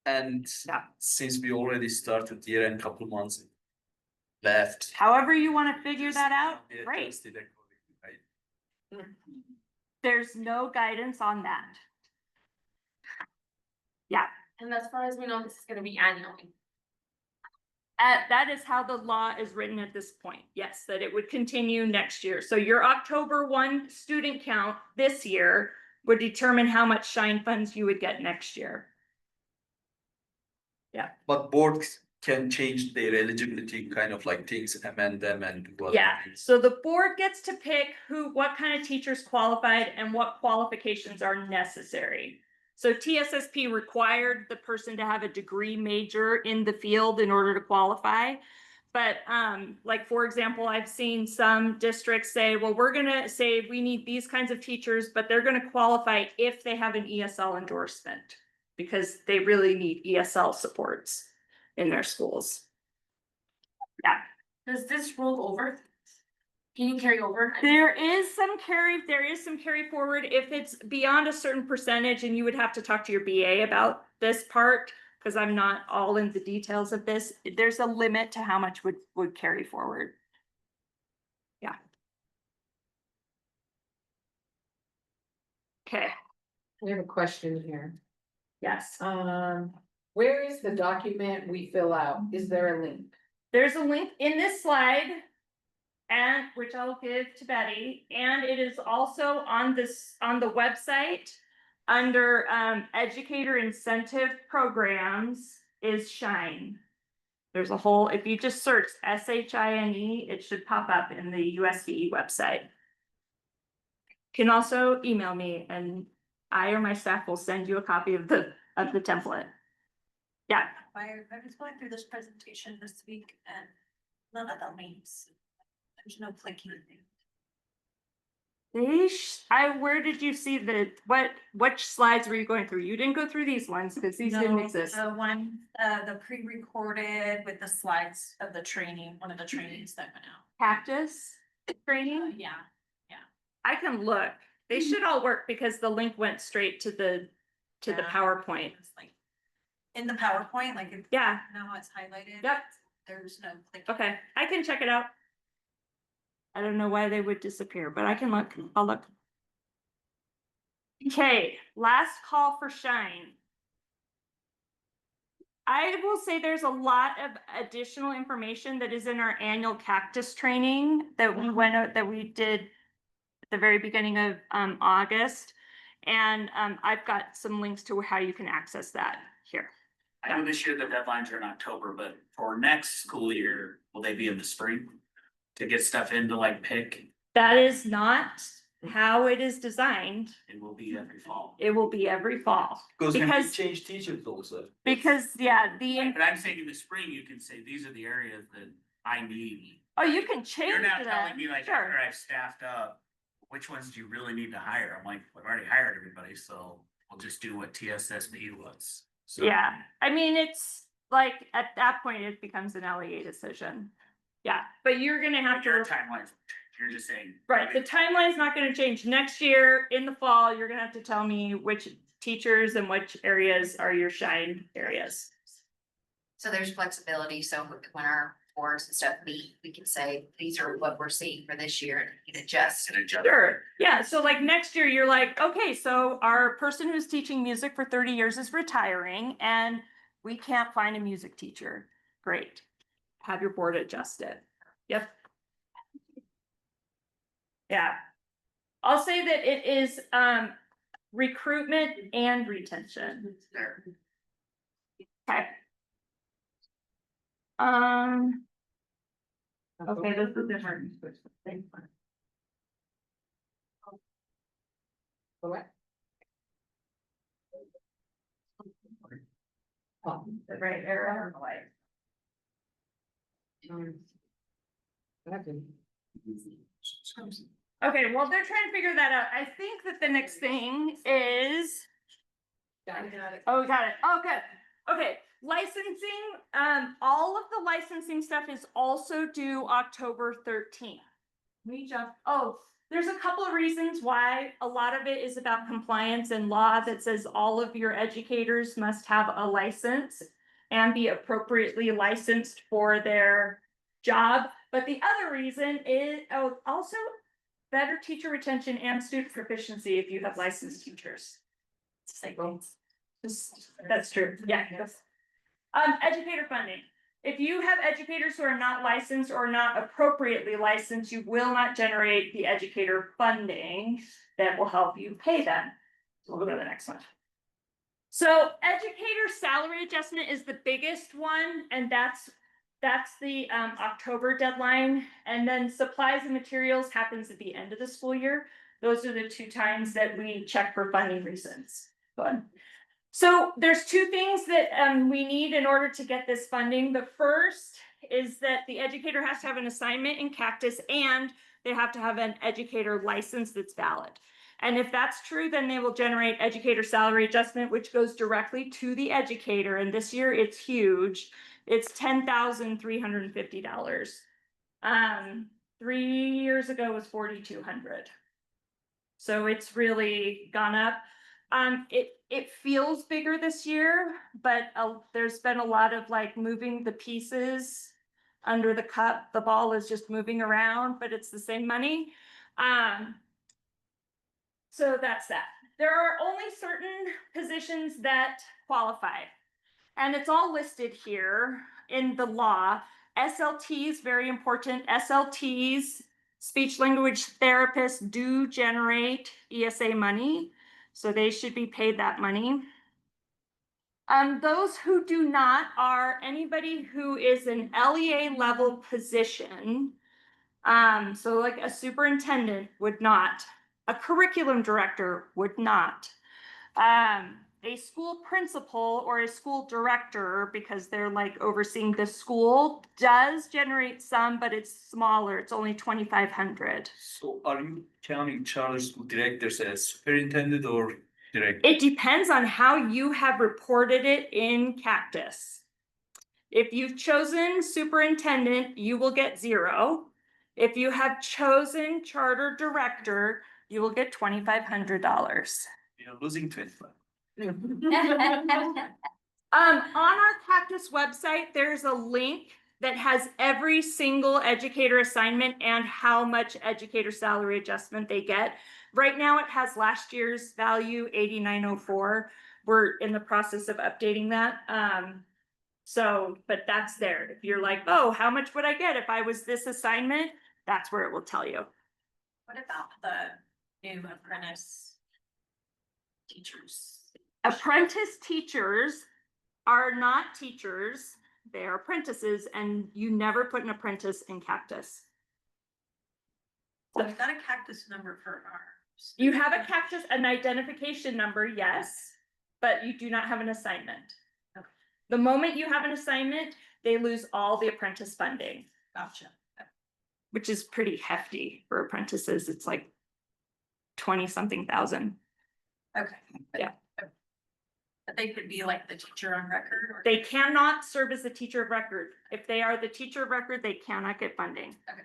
And Yeah. since we already started the year and couple months left. However you want to figure that out, Yeah, great. adjusted accordingly, right? There's no guidance on that. Yeah. And as far as we know, this is gonna be annually. That is how the law is written at this point. Yes, that it would continue next year. So your October 1 student count this year would determine how much shine funds you would get next year. But boards can change their eligibility, kind of like things, amend them and do other Yeah, things. so the board gets to pick what kind of teachers qualified and what qualifications are necessary. So TSSP required the person to have a degree major in the field in order to qualify. But like, for example, I've seen some districts say, well, we're gonna say we need these kinds of teachers, but they're gonna qualify if they have an ESL endorsement. Because they really need ESL supports in their schools. Does this roll over? Can you carry over? There is some carry forward if it's beyond a certain percentage, and you would have to talk to your BA about this part. Cause I'm not all in the details of this. There's a limit to how much would carry forward. Yeah. Okay, We have a question here. yes, Where is the document we fill out? Is there a link? there's a link in this slide. And which I'll give to Betty, and it is also on the website. Under educator incentive programs is Shine. There's a whole, if you just search SHINE, it should pop up in the USBE website. Can also email me and I or my staff will send you a copy of the template. Yeah, I was going through this presentation this week and none of the links. There's no clicking. Where did you see which slides were you going through? You didn't go through these ones because these didn't exist. The one, the pre-recorded with the slides of the training, one of the trainings that went out. Cactus training? Yeah, I can look. They should all work because the link went straight to the Yeah. PowerPoint. it's like, in the PowerPoint, like, if, Yeah, now it's highlighted. Yep. There's no clicking. okay, I can check it out. I don't know why they would disappear, but I can look. I'll look. Okay, last call for Shine. I will say there's a lot of additional information that is in our annual cactus training that we did at the very beginning of August. And I've got some links to how you can access that here. I know this year the deadlines are in October, but for next school year, will they be in the spring? To get stuff into like pick, That is not how it is designed. it will be every fall. It will be every fall. Because we Because- change teachers also. Because, yeah, But I'm saying in the spring, you can say, these are the areas that I need. oh, you can change You're not them. telling me like, Sure. after I've staffed up, which ones do you really need to hire? I'm like, I've already hired everybody, so we'll just do what TSSD was. So- Yeah, I mean, it's like, at that point, it becomes an LEA decision. Yeah, but you're gonna have Your to, timelines, you're just saying. right, the timeline's not gonna change. Next year, in the fall, you're gonna have to tell me which teachers and which areas are your Shine areas. So there's flexibility, so when our boards and stuff meet, we can say, these are what we're seeing for this year, and you can adjust. And adjust. Sure, yeah, so like next year, you're like, okay, so our person who's teaching music for 30 years is retiring and we can't find a music teacher. Great. Have your board adjust it. Yep. Yeah. I'll say that it is recruitment and retention. Okay. Okay, this is different. The right arrow. Okay, well, they're trying to figure that out. I think that the next thing is. Oh, we got it. Oh, good. Okay, licensing, all of the licensing stuff is also due October 13th. There's a couple of reasons why. A lot of it is about compliance and law that says all of your educators must have a license and be appropriately licensed for their job. But the other reason is, also better teacher retention and student proficiency if you have licensed teachers. That's true, yeah. Educator funding. If you have educators who are not licensed or not appropriately licensed, you will not generate the educator funding that will help you pay them. So we'll go to the next one. So educator salary adjustment is the biggest one, and that's the October deadline. And then supplies and materials happens at the end of the school year. Those are the two times that we check for funding reasons. Go ahead. So there's two things that we need in order to get this funding. The first is that the educator has to have an assignment in Cactus and they have to have an educator license that's valid. And if that's true, then they will generate educator salary adjustment, which goes directly to the educator. And this year it's huge. It's $10,350. 3 years ago was $4,200. So it's really gone up. It feels bigger this year, but there's been a lot of like moving the pieces under the cup. The ball is just moving around, but it's the same money. So that's that. There are only certain positions that qualify. And it's all listed here in the law. SLT is very important. SLTs, speech language therapists, do generate ESA money. So they should be paid that money. Those who do not are anybody who is an LEA level position. So like a superintendent would not, a curriculum director would not. a school principal or a school director, because they're like overseeing the school, does generate some, but it's smaller. It's only 2,500. So are you counting charter school directors as superintendent or director? It depends on how you have reported it in Cactus. If you've chosen superintendent, you will get 0. If you have chosen charter director, you will get $2,500. You're losing 25. On our Cactus website, there's a link that has every single educator assignment and how much educator salary adjustment they get. Right now, it has last year's value, 8,904. We're in the process of updating that. But that's there. If you're like, oh, how much would I get if I was this assignment? That's where it will tell you. What about the new apprentice teachers? Apprentice teachers are not teachers, they are apprentices, and you never put an apprentice in Cactus. So I've got a Cactus number for ours. You have a Cactus, an identification number, yes, but you do not have an assignment. Okay. The moment you have an assignment, they lose all the apprentice funding, Gotcha. which is pretty hefty for apprentices. It's like 20-something thousand. Okay. Yeah. But they could be like the teacher on record or? They cannot serve as the teacher of record. If they are the teacher of record, they cannot get funding. Okay.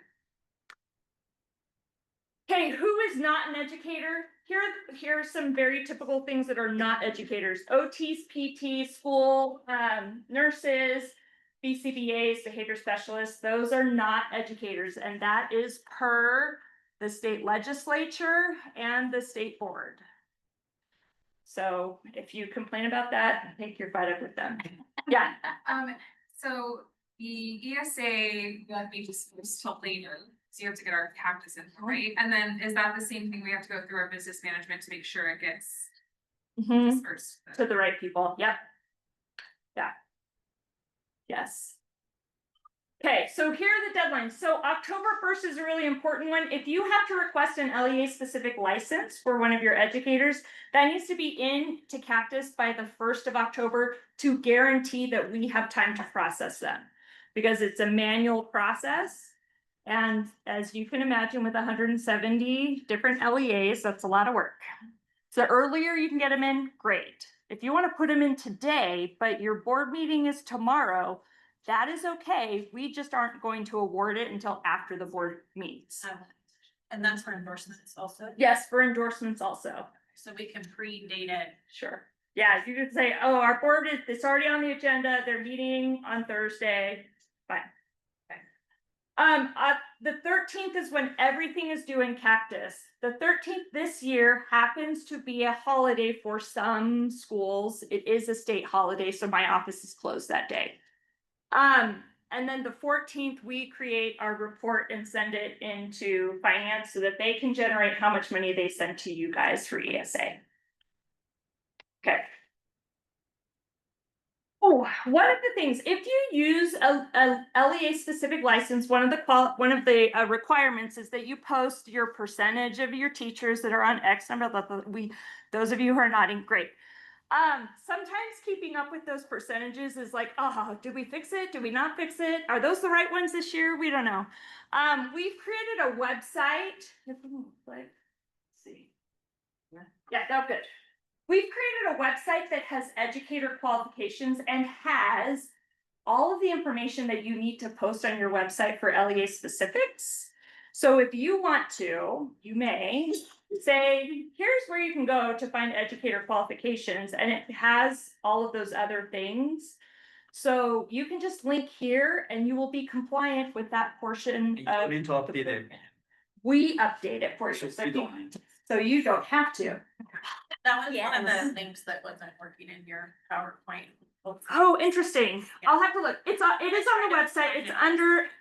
Okay, who is not an educator? Here are some very typical things that are not educators. OTs, PTs, school, nurses, BCBAs, behavior specialists, those are not educators, and that is per the state legislature and the state board. So if you complain about that, I think you're fed up with them. Yeah. So the ESA, let me just tell later, so you have to get our Cactus info, right? And then is that the same thing we have to go through our business management to make sure it gets Mhm. dispersed? To the right people, yep. Yeah. Yes. Okay, so here are the deadlines. So October 1st is a really important one. If you have to request an LEA specific license for one of your educators, that needs to be in to Cactus by the 1st of October to guarantee that we have time to process them. Because it's a manual process. And as you can imagine, with 170 different LEAs, that's a lot of work. So earlier you can get them in, great. If you want to put them in today, but your board meeting is tomorrow, that is okay. We just aren't going to award it until after the board meets. And that's for endorsements also? Yes, for endorsements also. So we can pre-date it. Sure. Yeah, you could say, oh, our board is, it's already on the agenda. They're meeting on Thursday. Fine. The 13th is when everything is due in Cactus. The 13th this year happens to be a holiday for some schools. It is a state holiday, so my office is closed that day. And then the 14th, we create our report and send it into finance so that they can generate how much money they send to you guys for ESA. Okay. Oh, one of the things, if you use a LEA specific license, one of the requirements is that you post your percentage of your teachers that are on X number. Those of you who are nodding, great. Sometimes keeping up with those percentages is like, oh, did we fix it? Did we not fix it? Are those the right ones this year? We don't know. We've created a website. Let's see. Yeah, that's good. We've created a website that has educator qualifications and has all of the information that you need to post on your website for LEA specifics. So if you want to, you may say, here's where you can go to find educator qualifications, and it has all of those other things. So you can just link here and you will be compliant with that portion You of. need to update it. We update it for you, so you don't have to. That was one of Yes. the things that wasn't working in your PowerPoint. Oh, interesting. I'll have to look. It is on the website.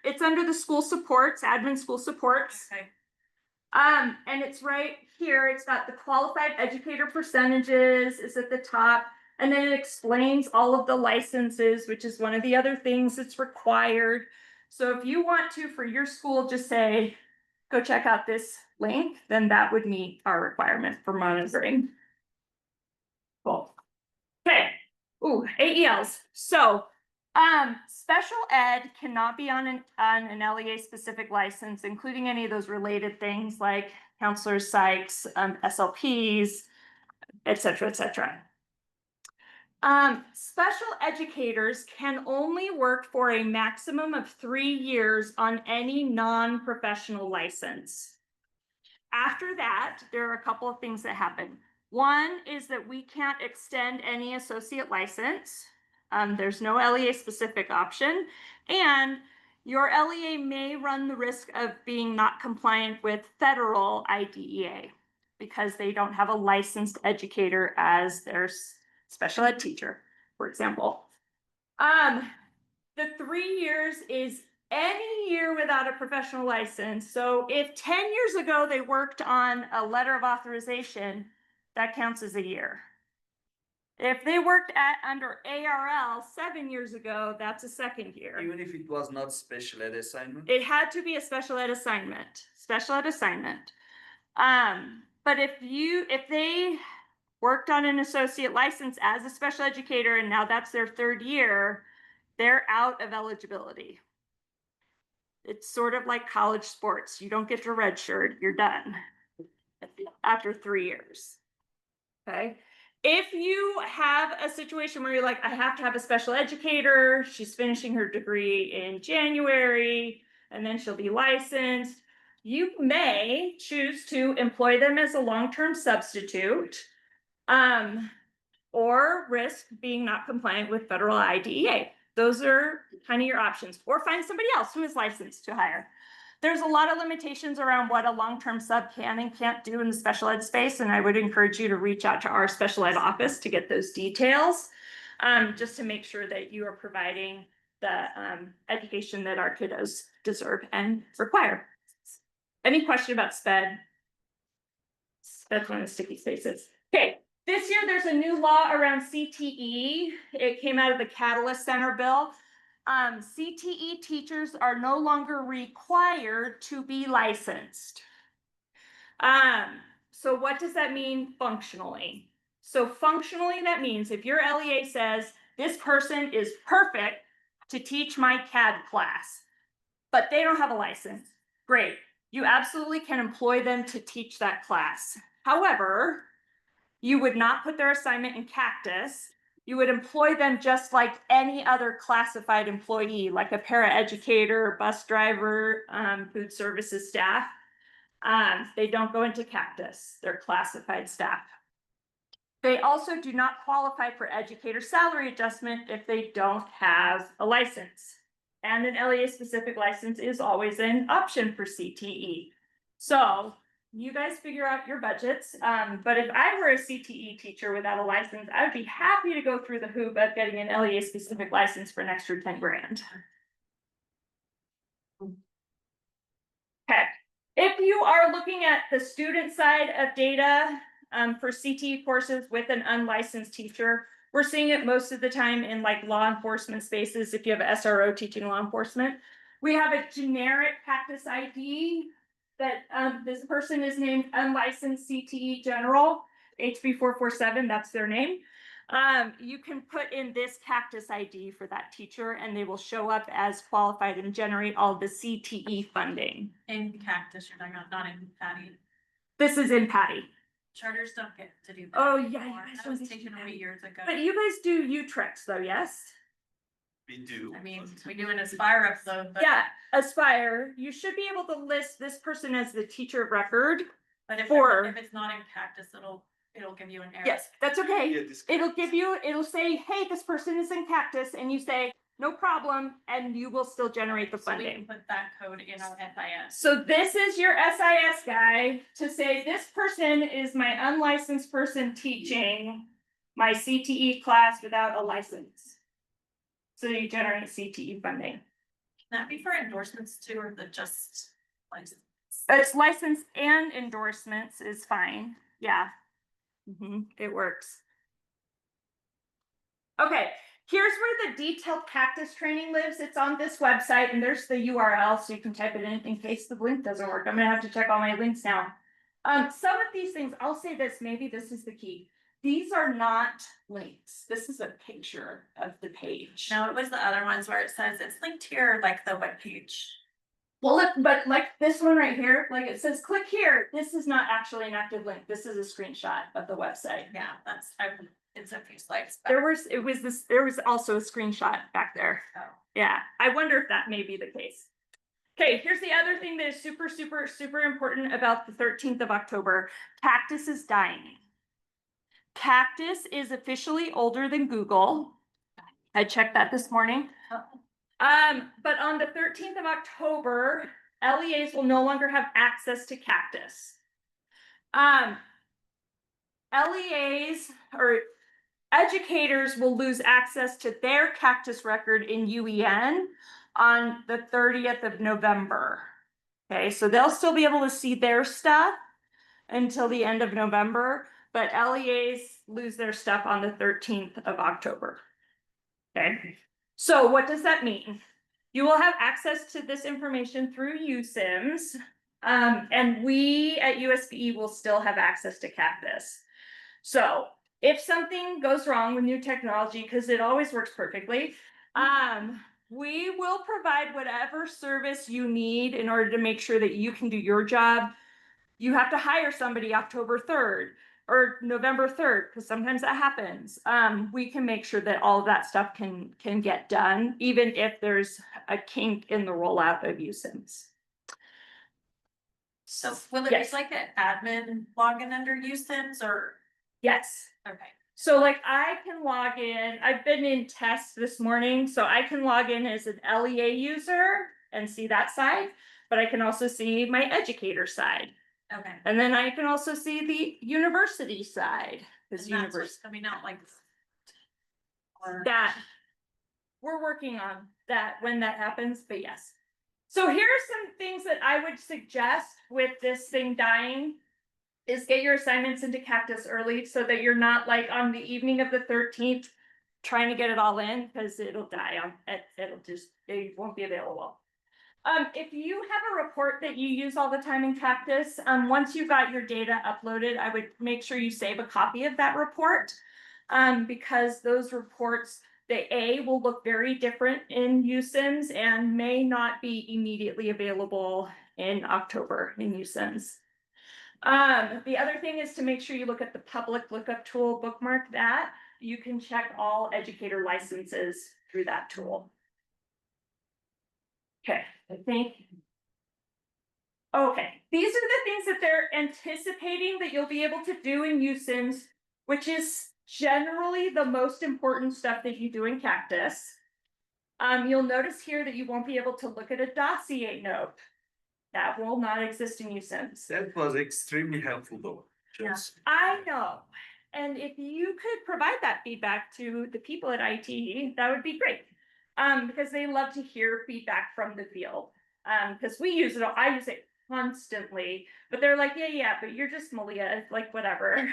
It's under the school supports, admin school supports. Okay. And it's right here. It's got the qualified educator percentages is at the top. And then it explains all of the licenses, which is one of the other things that's required. So if you want to, for your school, just say, go check out this link, then that would meet our requirement for monitoring. Cool. Ooh, AELs. So, special ed cannot be on an LEA specific license, including any of those related things like counselors, psychs, SLPs, et cetera, et cetera. Special educators can only work for a maximum of 3 years on any non-professional license. After that, there are a couple of things that happen. One is that we can't extend any associate license. There's no LEA specific option, and your LEA may run the risk of being not compliant with federal IDEA because they don't have a licensed educator as their special ed teacher, for example. The 3 years is any year without a professional license. So if 10 years ago they worked on a letter of authorization, that counts as a year. If they worked under ARL 7 years ago, that's a second year. Even if it was not special ed assignment? It had to be a special ed assignment, But if they worked on an associate license as a special educator and now that's their 3rd year, they're out of eligibility. It's sort of like college sports. You don't get to redshirt, you're done after 3 years. Okay. If you have a situation where you're like, I have to have a special educator, she's finishing her degree in January, and then she'll be licensed, you may choose to employ them as a long-term substitute, or risk being not compliant with federal IDEA. Those are kind of your options, or find somebody else who is licensed to hire. There's a lot of limitations around what a long-term sub can and can't do in the special ed space, and I would encourage you to reach out to our special ed office to get those details, just to make sure that you are providing the education that our kiddos deserve and require. Any question about SPED? That's one of the sticky spaces. Okay, this year there's a new law around CTE. It came out of the Catalyst Center bill. CTE teachers are no longer required to be licensed. So what does that mean functionally? So functionally, that means if your LEA says this person is perfect to teach my CAD class, but they don't have a license, great. You absolutely can employ them to teach that class. However, you would not put their assignment in Cactus. You would employ them just like any other classified employee, like a paraeducator, bus driver, food services staff. They don't go into Cactus. They're classified staff. They also do not qualify for educator salary adjustment if they don't have a license. And an LEA specific license is always an option for CTE. So you guys figure out your budgets. But if I were a CTE teacher without a license, I would be happy to go through the hoop of getting an LEA specific license for an extra 10 grand. Okay, if you are looking at the student side of data for CTE courses with an unlicensed teacher, we're seeing it most of the time in like law enforcement spaces. If you have an SRO teaching law enforcement, we have a generic Cactus ID that this person is named unlicensed CTE general, HB 447, that's their name. You can put in this Cactus ID for that teacher and they will show up as qualified and generate all the CTE funding. In Cactus, you're talking about, not in Patty. This is in Patty. Charters don't get to do that. Oh, yeah, you anymore. guys That don't was get to taken do away that. years ago. But you guys do U-Trex though, yes? We do. I mean, we do an Aspire episode, but. Yeah, Aspire, you should be able to list this person as the teacher of record. But if it's not in Cactus, it'll give you an error. Yes, that's okay. Yeah, this- It'll say, hey, this person is in Cactus, and you say, no problem, and you will still generate the So we can funding. put that code in our FIS. So this is your SIS guy to say, this person is my unlicensed person teaching my CTE class without a license. So you generate CTE funding. Can that be for endorsements too, or the just license? It's license and endorsements is fine, yeah. It works. Okay, here's where the detailed Cactus training lives. It's on this website and there's the URL, so you can type it in case the link doesn't work. I'm gonna have to check all my links now. Some of these things, I'll say this, maybe this is the key. these are not links. This is a picture of the page. No, it was the other ones where it says it's linked here, like the webpage. Well, look, but like this one right here, like it says, click here. This is not actually an active link. This is a screenshot of the website. Yeah, it's a few slides. back. There was also a screenshot back there. Oh. Yeah, I wonder if that may be the case. Okay, here's the other thing that is super, super, super important about the 13th of October. Cactus is dying. Cactus is officially older than Google. I checked that this morning. But on the 13th of October, LEAs will no longer have access to Cactus. LEAs or educators will lose access to their Cactus record in UEN on the 30th of November. Okay, so they'll still be able to see their stuff until the end of November, but LEAs lose their stuff on the 13th of October. Okay, so what does that mean? You will have access to this information through USIMS, and we at USBE will still have access to Cactus. So if something goes wrong with new technology, because it always works perfectly, we will provide whatever service you need in order to make sure that you can do your job. You have to hire somebody October 3rd or November 3rd, because sometimes that happens. We can make sure that all of that stuff can get done, even if there's a kink in the rollout of USIMS. So will it Yes. be like an admin login under USIMS or? Yes. Okay. So like I can log in, I've been in tests this morning, so I can log in as an LEA user and see that side, but I can also see my educator side. Okay. And then I can also see the university side. Because And that's what's coming out like. Or. that we're working on that when that happens, but yes. So here are some things that I would suggest with this thing dying is get your assignments into Cactus early so that you're not like on the evening of the 13th trying to get it all in, because it'll die on it won't be available. If you have a report that you use all the time in Cactus, once you got your data uploaded, I would make sure you save a copy of that report. Because those reports, the A will look very different in USIMS and may not be immediately available in October in USIMS. The other thing is to make sure you look at the public lookup tool, bookmark that. You can check all educator licenses through that tool. Okay, I think. Okay, these are the things that they're anticipating that you'll be able to do in USIMS, which is generally the most important stuff that you do in Cactus. You'll notice here that you won't be able to look at a dossier note. That will not exist in USIMS. That was extremely helpful though. Yeah. Just- I know. And if you could provide that feedback to the people at IT, that would be great. Because they love to hear feedback from the field. Because we use it, I use it constantly, but they're like, yeah, but you're just Malia, like whatever.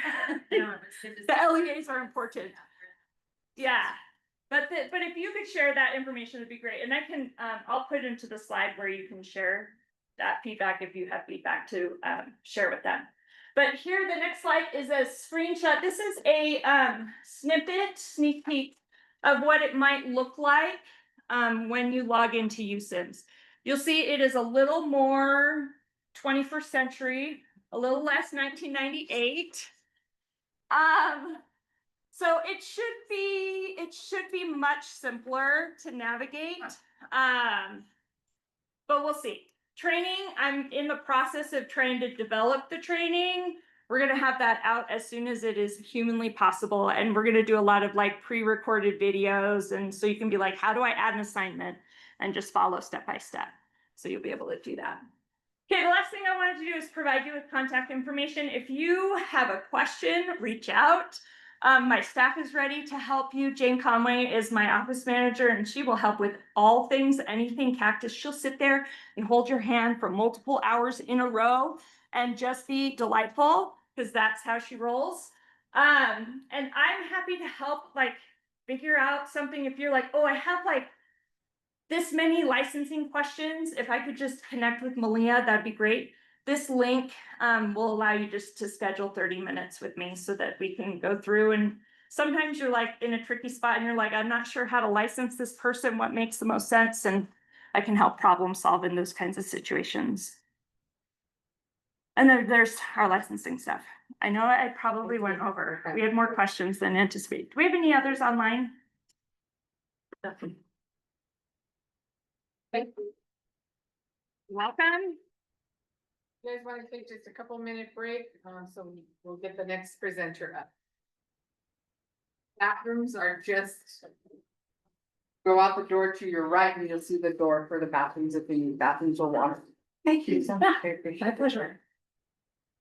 The LEAs are important. Yeah. But if you could share that information, it'd be great. And I can, I'll put into the slide where you can share that feedback if you have feedback to share with them. But here, the next slide is a screenshot. This is a sneak peek of what it might look like when you log into USIMS. You'll see it is a little more 21st century, a little less 1998. So it should be much simpler to navigate. But we'll see. Training, I'm in the process of trying to develop the training. We're gonna have that out as soon as it is humanly possible. And we're gonna do a lot of like pre-recorded videos. And so you can be like, how do I add an assignment? And just follow step by step. So you'll be able to do that. Okay, the last thing I wanted to do is provide you with contact information. If you have a question, reach out. My staff is ready to help you. Jane Conway is my office manager and she will help with all things, anything Cactus. She'll sit there and hold your hand for multiple hours in a row and just be delightful because that's how she rolls. And I'm happy to help like figure out something. If you're like, oh, I have like this many licensing questions. If I could just connect with Malia, that'd be great. This link will allow you just to schedule 30 minutes with me so that we can go through, and sometimes you're like in a tricky spot and you're like, I'm not sure how to license this person, what makes the most sense, and I can help problem solve in those kinds of situations. And then there's our licensing stuff. I know I probably went over. We had more questions than anticipated. Do we have any others online? Welcome. You guys wanna take just a couple minute break, so we'll get the next presenter up. Bathrooms are just. Go out the door to your right and you'll see the door for the bathrooms if you need bathrooms or water. Thank you so much. I appreciate My it. pleasure.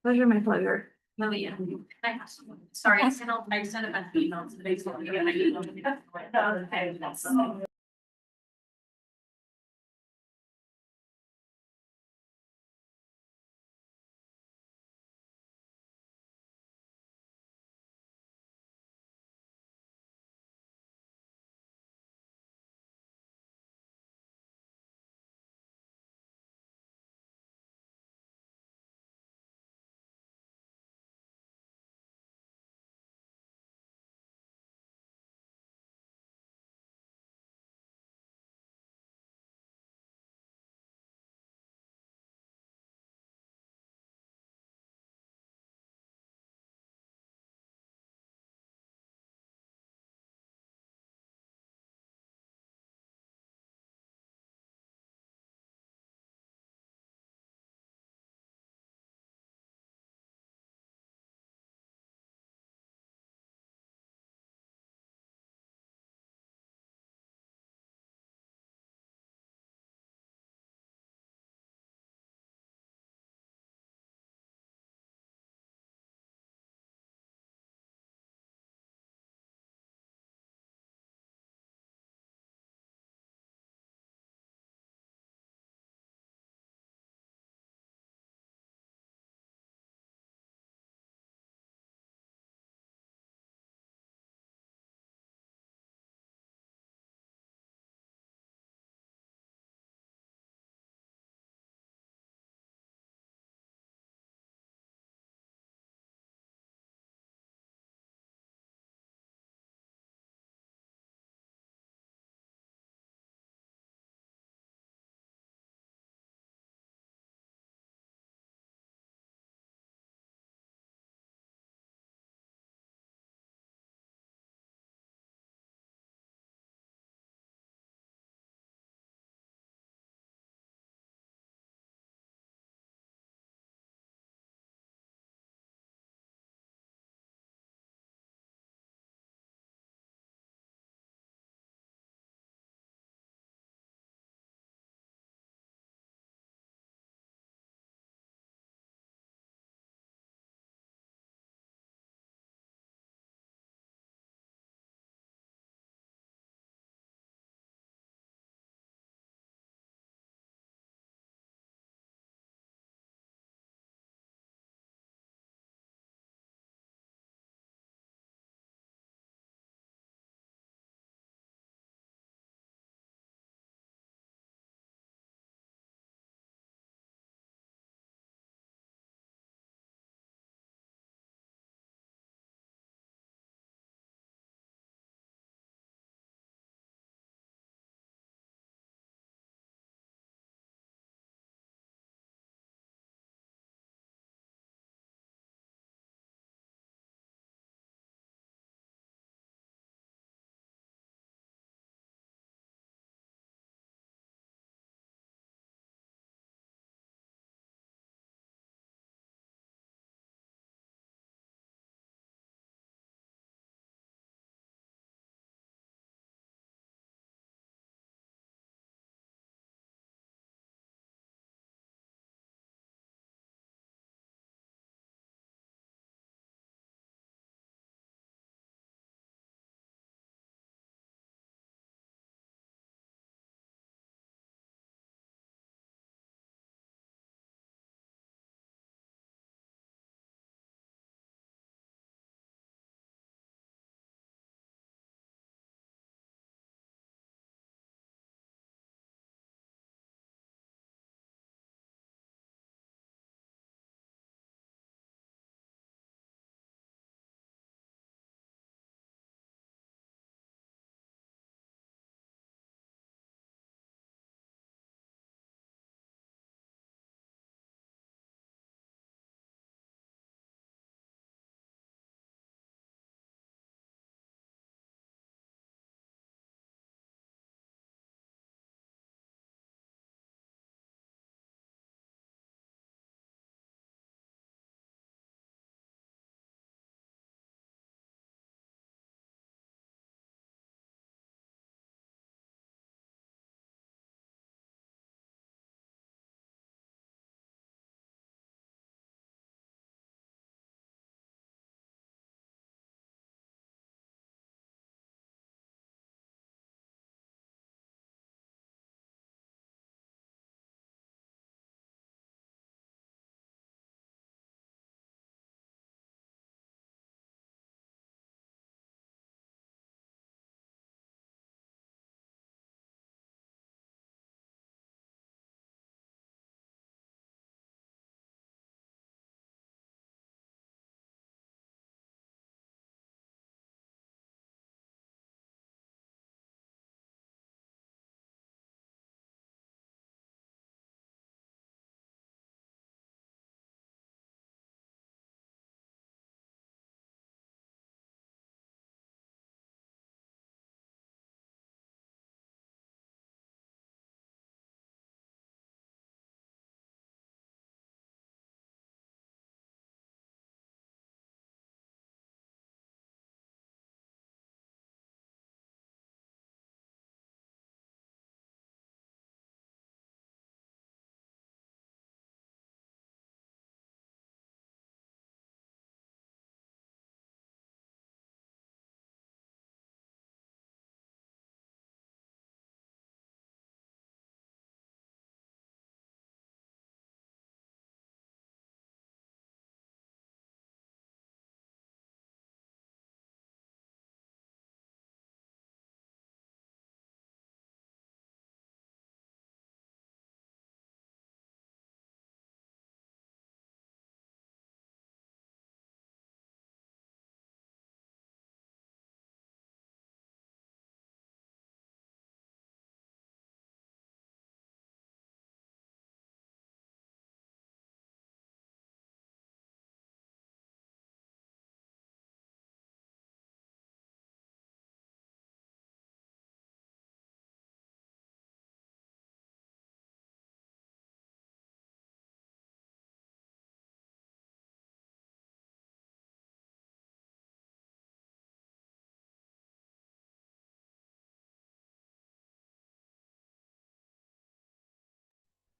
Pleasure, my pleasure. Lillian, sorry, I sent it an email to the baseball.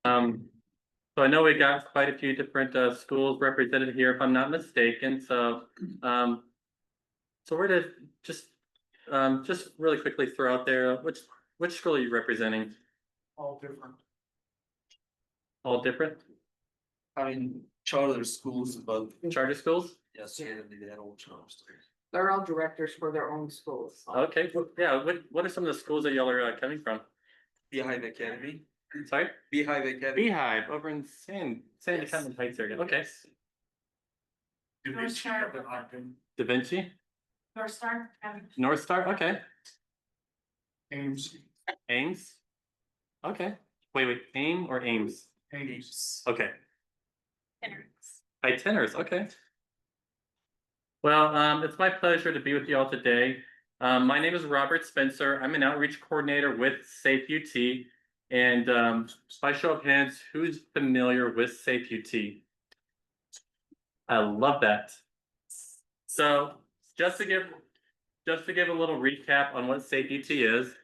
So I know we got quite a few different schools represented here, if I'm not mistaken, so so we're to just really quickly throw out there, which school are you representing? All different. All different I mean, charter schools, but charter schools? yes, certainly they are all charter schools. They're all directors for their own schools. Okay, yeah, what are some of the schools that y'all are coming from? Beehive Academy, Sorry? Beehive Academy. Beehive over in Sandy Yes. County Heights area, okay. North Star, Da Vinci, North Star, North Star, okay, Ames, Ames. Okay, wait, AIM or Ames? Ames. Okay. Itinerants, okay. Well, it's my pleasure to be with you all today. My name is Robert Spencer. I'm an outreach coordinator with Safe UT. And by show of hands, who's familiar with Safe UT? I love that. So just to give a little recap on what Safe UT is,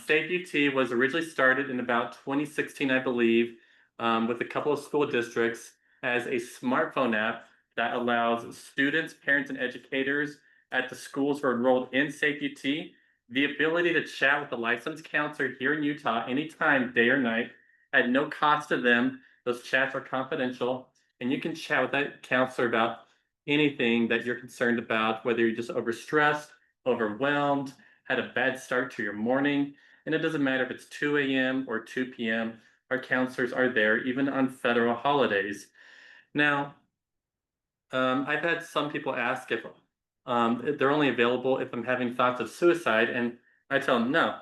Safe UT was originally started in about 2016, I believe, with a couple of school districts as a smartphone app that allows students, parents, and educators at the schools who are enrolled in Safe UT the ability to chat with a licensed counselor here in Utah anytime, day or night, at no cost to them. Those chats are confidential, and you can chat with that counselor about anything that you're concerned about, whether you're just overstressed, overwhelmed, had a bad start to your morning, and it doesn't matter if it's 2 a.m. or 2 p.m. Our counselors are there even on federal holidays. Now, I've had some people ask if they're only available if I'm having thoughts of suicide, and I tell them no,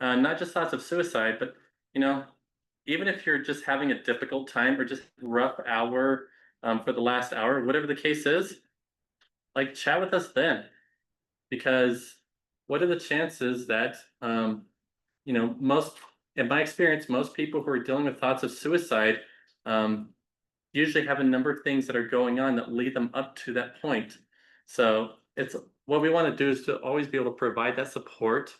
not just thoughts of suicide, but even if you're just having a difficult time or just rough hour for the last hour, whatever the case is, like chat with us then, because what are the chances that most, in my experience, most people who are dealing with thoughts of suicide usually have a number of things that are going on that lead them up to that point. So it's what we want to do is to always be able to provide that support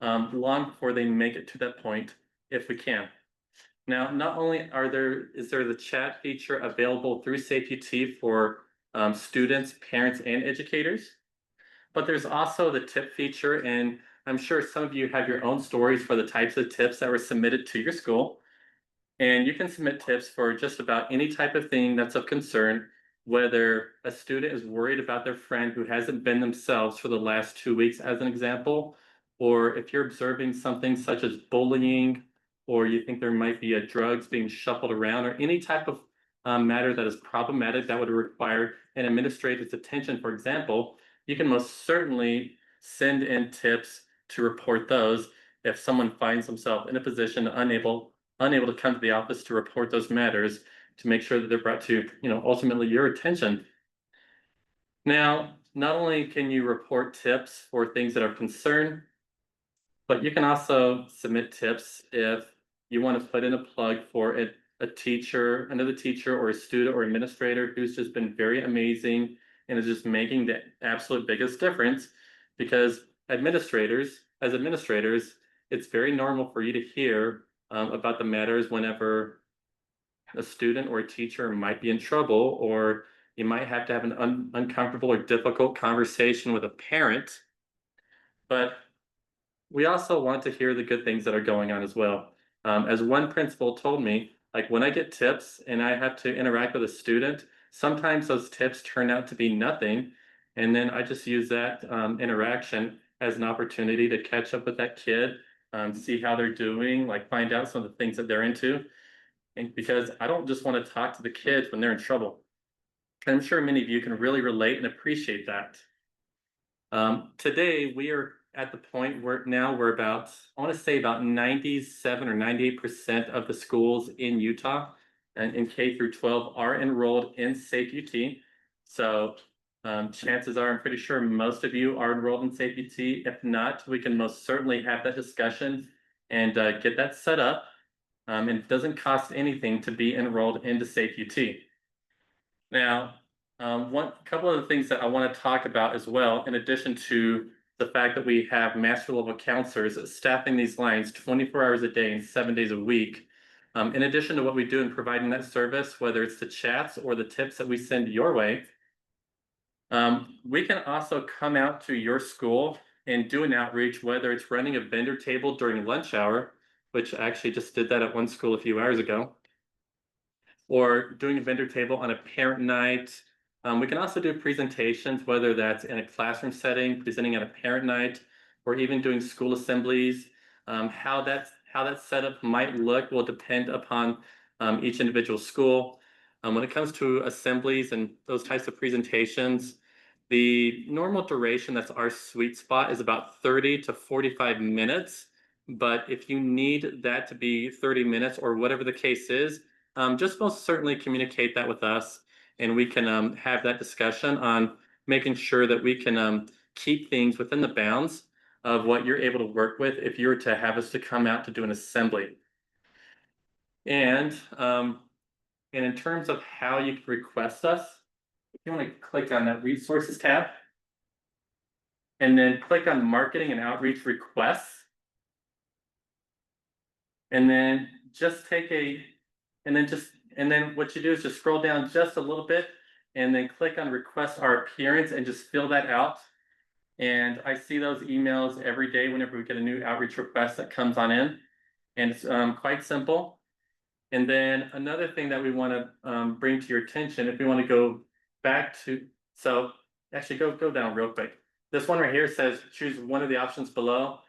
long before they make it to that point, if we can. Now, not only is there the chat feature available through Safe UT for students, parents, and educators, but there's also the tip feature, and I'm sure some of you have your own stories for the types of tips that were submitted to your school. And you can submit tips for just about any type of thing that's of concern, whether a student is worried about their friend who hasn't been themselves for the last 2 weeks, as an example, or if you're observing something such as bullying, or you think there might be drugs being shuffled around, or any type of matter that is problematic that would require an administrator's attention, for example, you can most certainly send in tips to report those if someone finds themselves in a position unable to come to the office to report those matters, to make sure that they're brought to, ultimately your attention. Now, not only can you report tips for things that are of concern, but you can also submit tips if you want to put in a plug for a teacher, another teacher, or a student or administrator who's just been very amazing and is just making the absolute biggest difference. Because as administrators, it's very normal for you to hear about the matters whenever a student or a teacher might be in trouble, or you might have to have an uncomfortable or difficult conversation with a parent. But we also want to hear the good things that are going on as well. As one principal told me, like when I get tips and I have to interact with a student, sometimes those tips turn out to be nothing. And then I just use that interaction as an opportunity to catch up with that kid, see how they're doing, like find out some of the things that they're into. And because I don't just want to talk to the kids when they're in trouble. I'm sure many of you can really relate and appreciate that. Today, we are at the point where now we're about, I want to say about 97 or 98% of the schools in Utah and in K through 12 are enrolled in Safe UT. So chances are, I'm pretty sure most of you are enrolled in Safe UT. If not, we can most certainly have that discussion and get that set up. And it doesn't cost anything to be enrolled into Safe UT. Now, one couple of the things that I want to talk about as well, in addition to the fact that we have master level counselors staffing these lines 24 hours a day and 7 days a week, In addition to what we do in providing that service, whether it's the chats or the tips that we send your way, we can also come out to your school and do an outreach, whether it's running a vendor table during lunch hour, which I actually just did that at one school a few hours ago, or doing a vendor table on a parent night. We can also do presentations, whether that's in a classroom setting, presenting at a parent night, or even doing school assemblies. How that setup might look will depend upon each individual school. When it comes to assemblies and those types of presentations, the normal duration, that's our sweet spot, is about 30 to 45 minutes. But if you need that to be 30 minutes or whatever the case is, just most certainly communicate that with us, and we can have that discussion on making sure that we can keep things within the bounds of what you're able to work with if you were to have us to come out to do an assembly. And in terms of how you can request us, if you want to click on that resources tab, and then click on marketing and outreach requests, and then just and then what you do is just scroll down just a little bit, and then click on request our appearance and just fill that out. And I see those emails every day whenever we get a new outreach request that comes on in, and it's quite simple. And then another thing that we want to bring to your attention, if we want to go back to, so actually go down real quick. This one right here says choose one of the options below.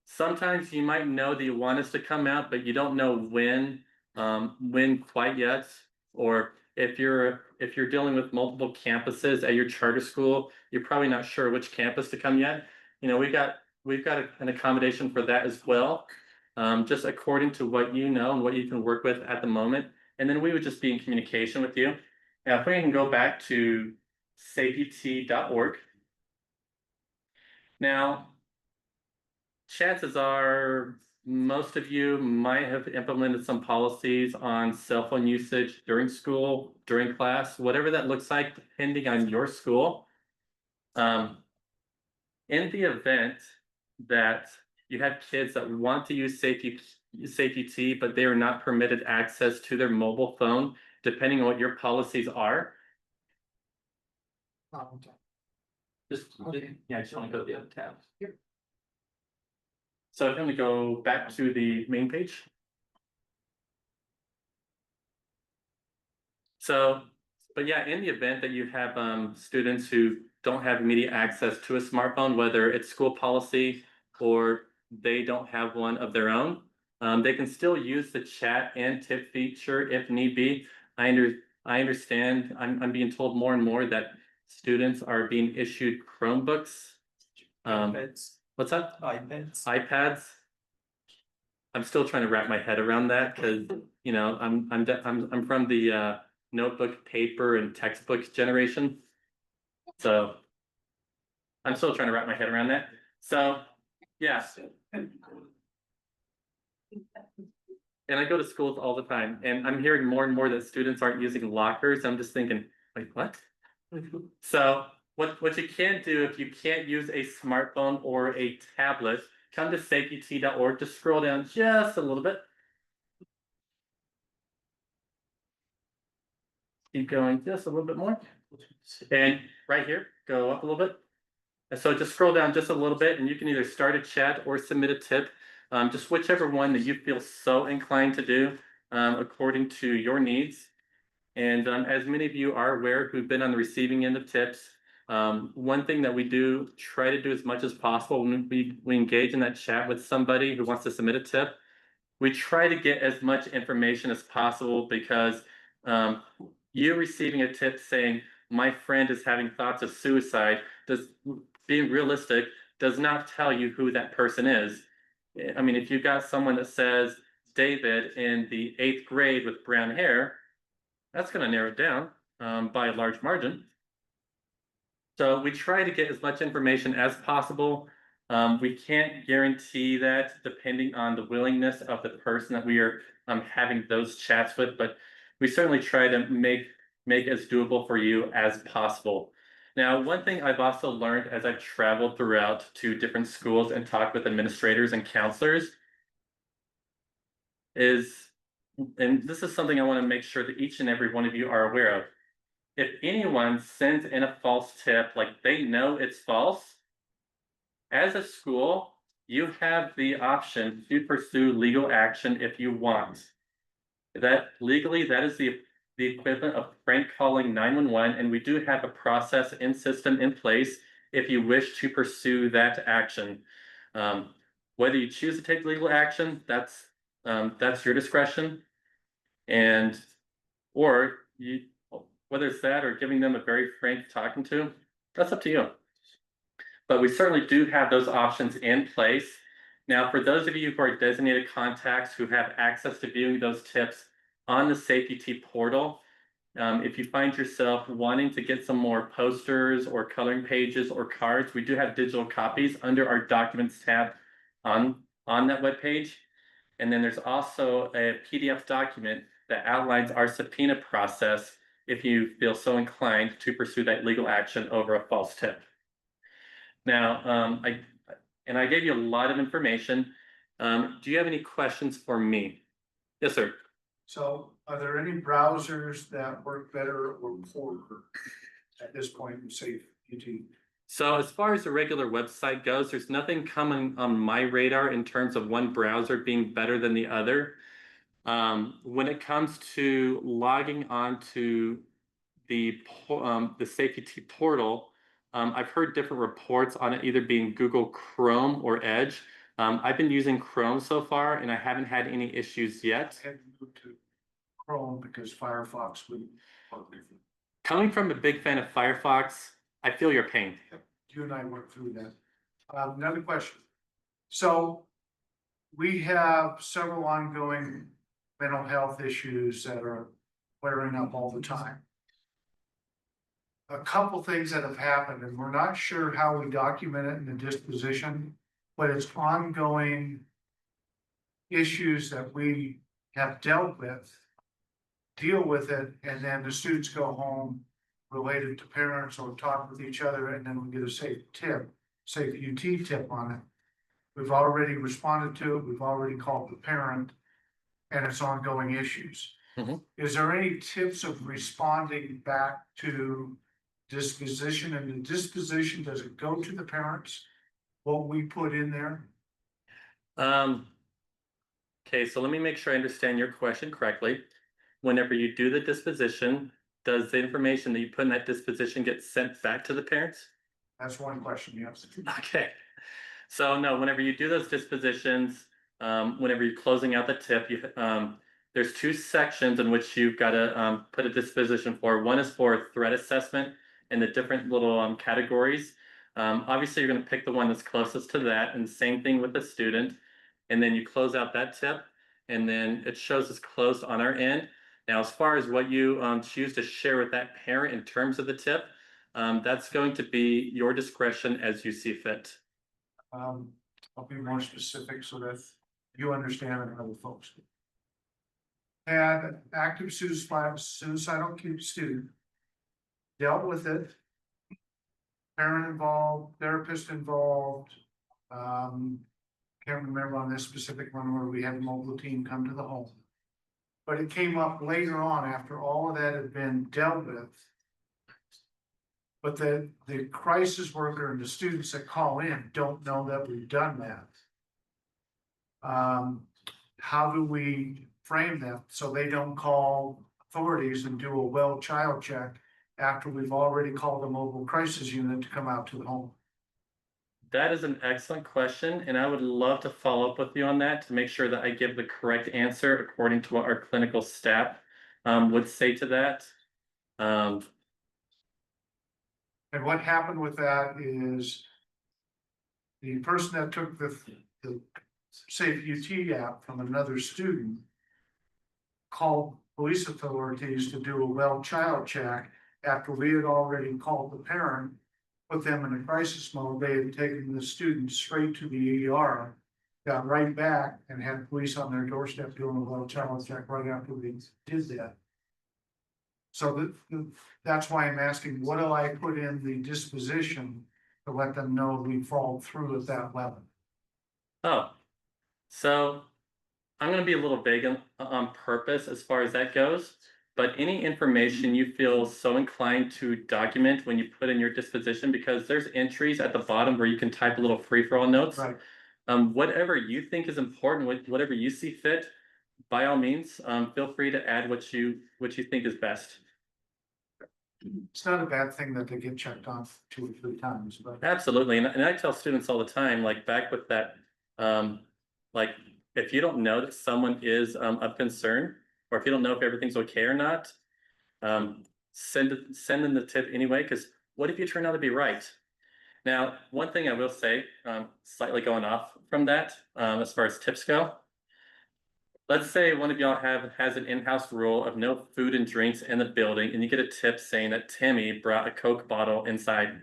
Sometimes you might know that you want us to come out, but you don't know when quite yet. Or if you're dealing with multiple campuses at your charter school, you're probably not sure which campus to come yet. You know, we've got an accommodation for that as well. Just according to what you know and what you can work with at the moment. And then we would just be in communication with you. Now, if we can go back to safety.org. Now, chances are most of you might have implemented some policies on cell phone usage during school, during class, whatever that looks like, depending on your school. In the event that you have kids that want to use Safety, but they are not permitted access to their mobile phone, depending on what your policies are. Just want to go to the other tab. So I'm going to go back to the main page. So, but yeah, in the event that you have students who don't have immediate access to a smartphone, whether it's school policy or they don't have one of their own, they can still use the chat and tip feature if need be. I understand, I'm being told more and more that students are being issued Chromebooks. What's that? iPads. I'm still trying to wrap my head around that because, you know, I'm from the notebook, paper, and textbook generation. So I'm still trying to wrap my head around that. So yeah. And I go to schools all the time, and I'm hearing more and more that students aren't using lockers. I'm just thinking, wait, what? So what you can do if you can't use a smartphone or a tablet, come to safety.org, just scroll down just a little bit. Keep going just a little bit more. And right here, go up a little bit. And so just scroll down just a little bit, and you can either start a chat or submit a tip. Just whichever one that you feel so inclined to do according to your needs. And as many of you are aware who've been on the receiving end of tips, one thing that we do try to do as much as possible when we engage in that chat with somebody who wants to submit a tip, we try to get as much information as possible, because you receiving a tip saying, my friend is having thoughts of suicide, being realistic does not tell you who that person is. I mean, if you've got someone that says David in the 8th grade with brown hair, that's going to narrow it down by a large margin. So we try to get as much information as possible. We can't guarantee that depending on the willingness of the person that we are having those chats with, but we certainly try to make as doable for you as possible. Now, one thing I've also learned as I've traveled throughout to different schools and talked with administrators and counselors is and this is something I want to make sure that each and every one of you are aware of. If anyone sends in a false tip, like they know it's false, as a school, you have the option to pursue legal action if you want. That legally, that is the equivalent of prank calling 911, and we do have a process and system in place if you wish to pursue that action. Whether you choose to take legal action, that's your discretion. And or you, whether it's that or giving them a very frank talking to, that's up to you. But we certainly do have those options in place. Now, for those of you who are designated contacts who have access to viewing those tips on the SafeUT portal, if you find yourself wanting to get some more posters or coloring pages or cards, we do have digital copies under our documents tab on that webpage. And then there's also a PDF document that outlines our subpoena process if you feel so inclined to pursue that legal action over a false tip. Now, I gave you a lot of information. Do you have any questions for me? Yes, sir. So are there any browsers that work better or poorer at this point in SafeUT? So as far as the regular website goes, there's nothing coming on my radar in terms of one browser being better than the other. When it comes to logging onto the SafeUT portal, I've heard different reports on it either being Google Chrome or Edge. I've been using Chrome so far, and I haven't had any issues yet. I had to move to Chrome because Firefox wouldn't work with it. Coming from a big fan of Firefox, I feel your pain. You and I worked through that. Another question. So we have several ongoing mental health issues that are flaring up all the time. A couple things that have happened, and we're not sure how we document it in the disposition, but it's ongoing issues that we have dealt with, deal with it, and then the students go home related to parents or talk with each other, and then we get a SafeUT tip on it. We've already responded to it, we've already called the parent, and it's ongoing issues. Mhm. Is there any tips of responding back to disposition? And the disposition, does it go to the parents, what we put in there? Okay, so let me make sure I understand your question correctly. Whenever you do the disposition, does the information that you put in that disposition get sent back to the parents? That's one question, yes. Okay, so no, whenever you do those dispositions, whenever you're closing out the tip, there's two sections in which you've got to put a disposition for. One is for threat assessment and the different little categories. Obviously, you're going to pick the one that's closest to that, and same thing with the student. And then you close out that tip, and then it shows it's closed on our end. Now, as far as what you choose to share with that parent in terms of the tip, that's going to be your discretion as you see fit. I'll be more specific so that you understand and other folks. Had active suicidal student, dealt with it. Parent involved, therapist involved. Can't remember on this specific one where we had a mobile team come to the home. But it came up later on after all of that had been dealt with. But the crisis worker and the students that call in don't know that we've done that. How do we frame that so they don't call authorities and do a well child check after we've already called a mobile crisis unit to come out to the home? That is an excellent question, and I would love to follow up with you on that to make sure that I give the correct answer according to what our clinical staff would say to that. And what happened with that is the person that took the SafeUT app from another student called police authorities to do a well child check after we had already called the parent, put them in a crisis mode. They had taken the student straight to the ER, got right back and had police on their doorstep doing a well child check right after we did that. So that's why I'm asking, what do I put in the disposition to let them know we fall through at that level? Oh, so I'm gonna be a little vague on purpose as far as that goes. But any information you feel so inclined to document when you put in your disposition, because there's entries at the bottom where you can type a little free-for-all notes. Right. Whatever you think is important, whatever you see fit, by all means, feel free to add what you think is best. It's not a bad thing that they get checked off 2 or 3 times, but. Absolutely, and I tell students all the time, like back with that, like if you don't know that someone is of concern, or if you don't know if everything's okay or not, send in the tip anyway, because what if you turn out to be right? Now, one thing I will say, slightly going off from that, as far as tips go. Let's say one of y'all has an in-house rule of no food and drinks in the building, and you get a tip saying that Timmy brought a Coke bottle inside.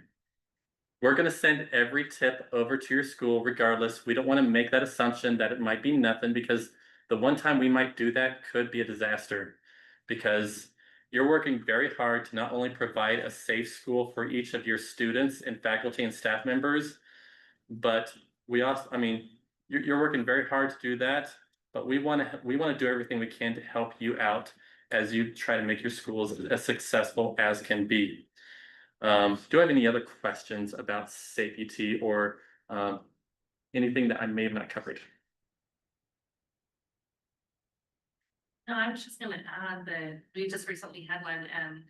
We're gonna send every tip over to your school regardless. We don't want to make that assumption that it might be nothing, because the one time we might do that could be a disaster. Because you're working very hard to not only provide a safe school for each of your students and faculty and staff members, but we also, I mean, you're working very hard to do that. But we want to do everything we can to help you out as you try to make your schools as successful as can be. Do I have any other questions about safety or anything that I may have not covered? No, I was just gonna add that we just recently had one and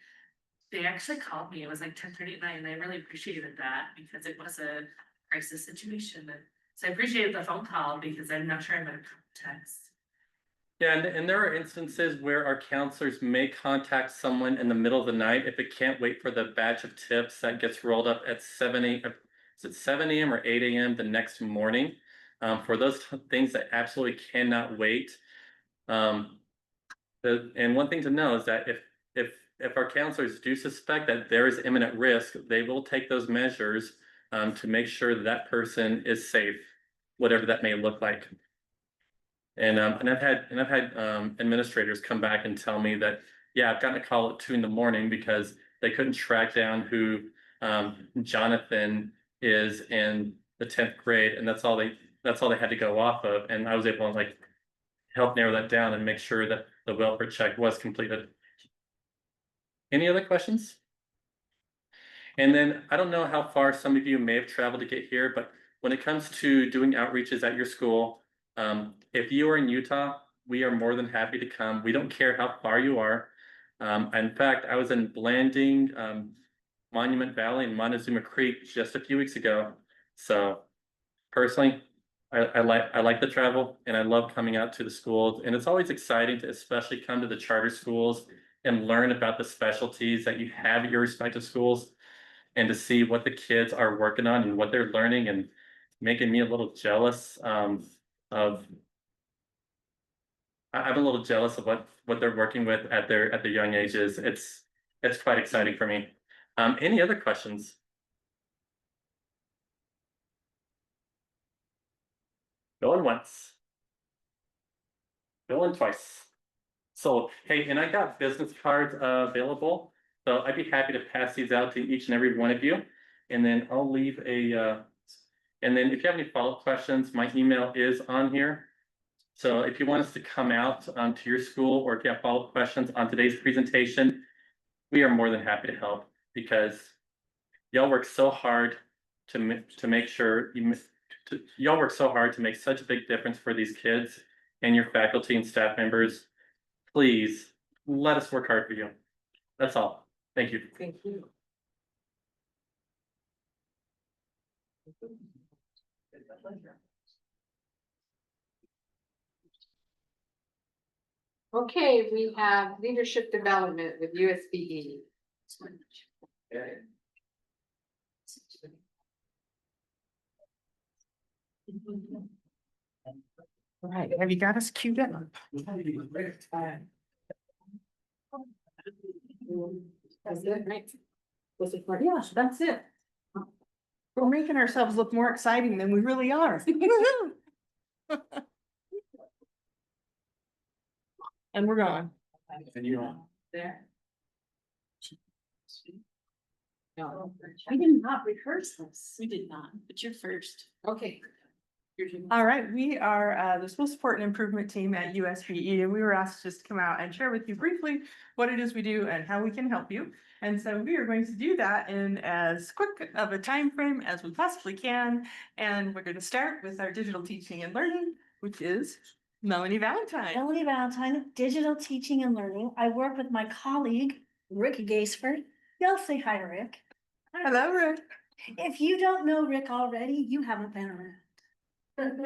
they actually called me. It was like 10:39 and I really appreciated that because it was a crisis situation. And so I appreciated the phone call because I'm not sure I'm gonna text. Yeah, and there are instances where our counselors may contact someone in the middle of the night if it can't wait for the batch of tips that gets rolled up at 7 a.m. Is it 7 a.m. or 8 a.m. the next morning? For those things that absolutely cannot wait. And one thing to know is that if our counselors do suspect that there is imminent risk, they will take those measures to make sure that that person is safe, whatever that may look like. And I've had administrators come back and tell me that, yeah, I've gotten a call at 2 a.m. because they couldn't track down who Jonathan is in the 10th grade, and that's all they had to go off of. And I was able to like help narrow that down and make sure that the welfare check was completed. Any other questions? And then I don't know how far some of you may have traveled to get here, but when it comes to doing outreaches at your school, if you are in Utah, we are more than happy to come. We don't care how far you are. In fact, I was in Blanding, Monument Valley, and Montezuma Creek just a few weeks ago. So personally, I like the travel and I love coming out to the schools. And it's always exciting to especially come to the charter schools and learn about the specialties that you have at your respective schools and to see what the kids are working on and what they're learning, and making me a little jealous I'm a little jealous of what they're working with at their young ages. It's quite exciting for me. Any other questions? Going once. Going twice. So, hey, and I got business cards available, so I'd be happy to pass these out to each and every one of you. And then I'll leave and then if you have any follow-up questions, my email is on here. So if you want us to come out to your school, or if you have follow-up questions on today's presentation, we are more than happy to help, because y'all work so hard to make sure y'all work so hard to make such a big difference for these kids and your faculty and staff members. Please let us work hard for you. That's all. Thank you. Thank you. Okay, we have leadership development with USBE. All right, have you got us queued up? That's it, right? Was it for? Yes, that's it. We're making ourselves look more exciting than we really are. And we're going. And you know. There. No. We did not rehearse this. We did not, but you're first. Okay. All right, we are the school support and improvement team at USBE, and we were asked just to come out and share with you briefly what it is we do and how we can help you. And so we are going to do that in as quick of a time frame as we possibly can. And we're going to start with our digital teaching and learning, which is Melanie Valentine. Melanie Valentine, Digital Teaching and Learning. I work with my colleague, Rick Gaisford. Y'all say hi, Rick. Hello, Rick. If you don't know Rick already, you haven't been around.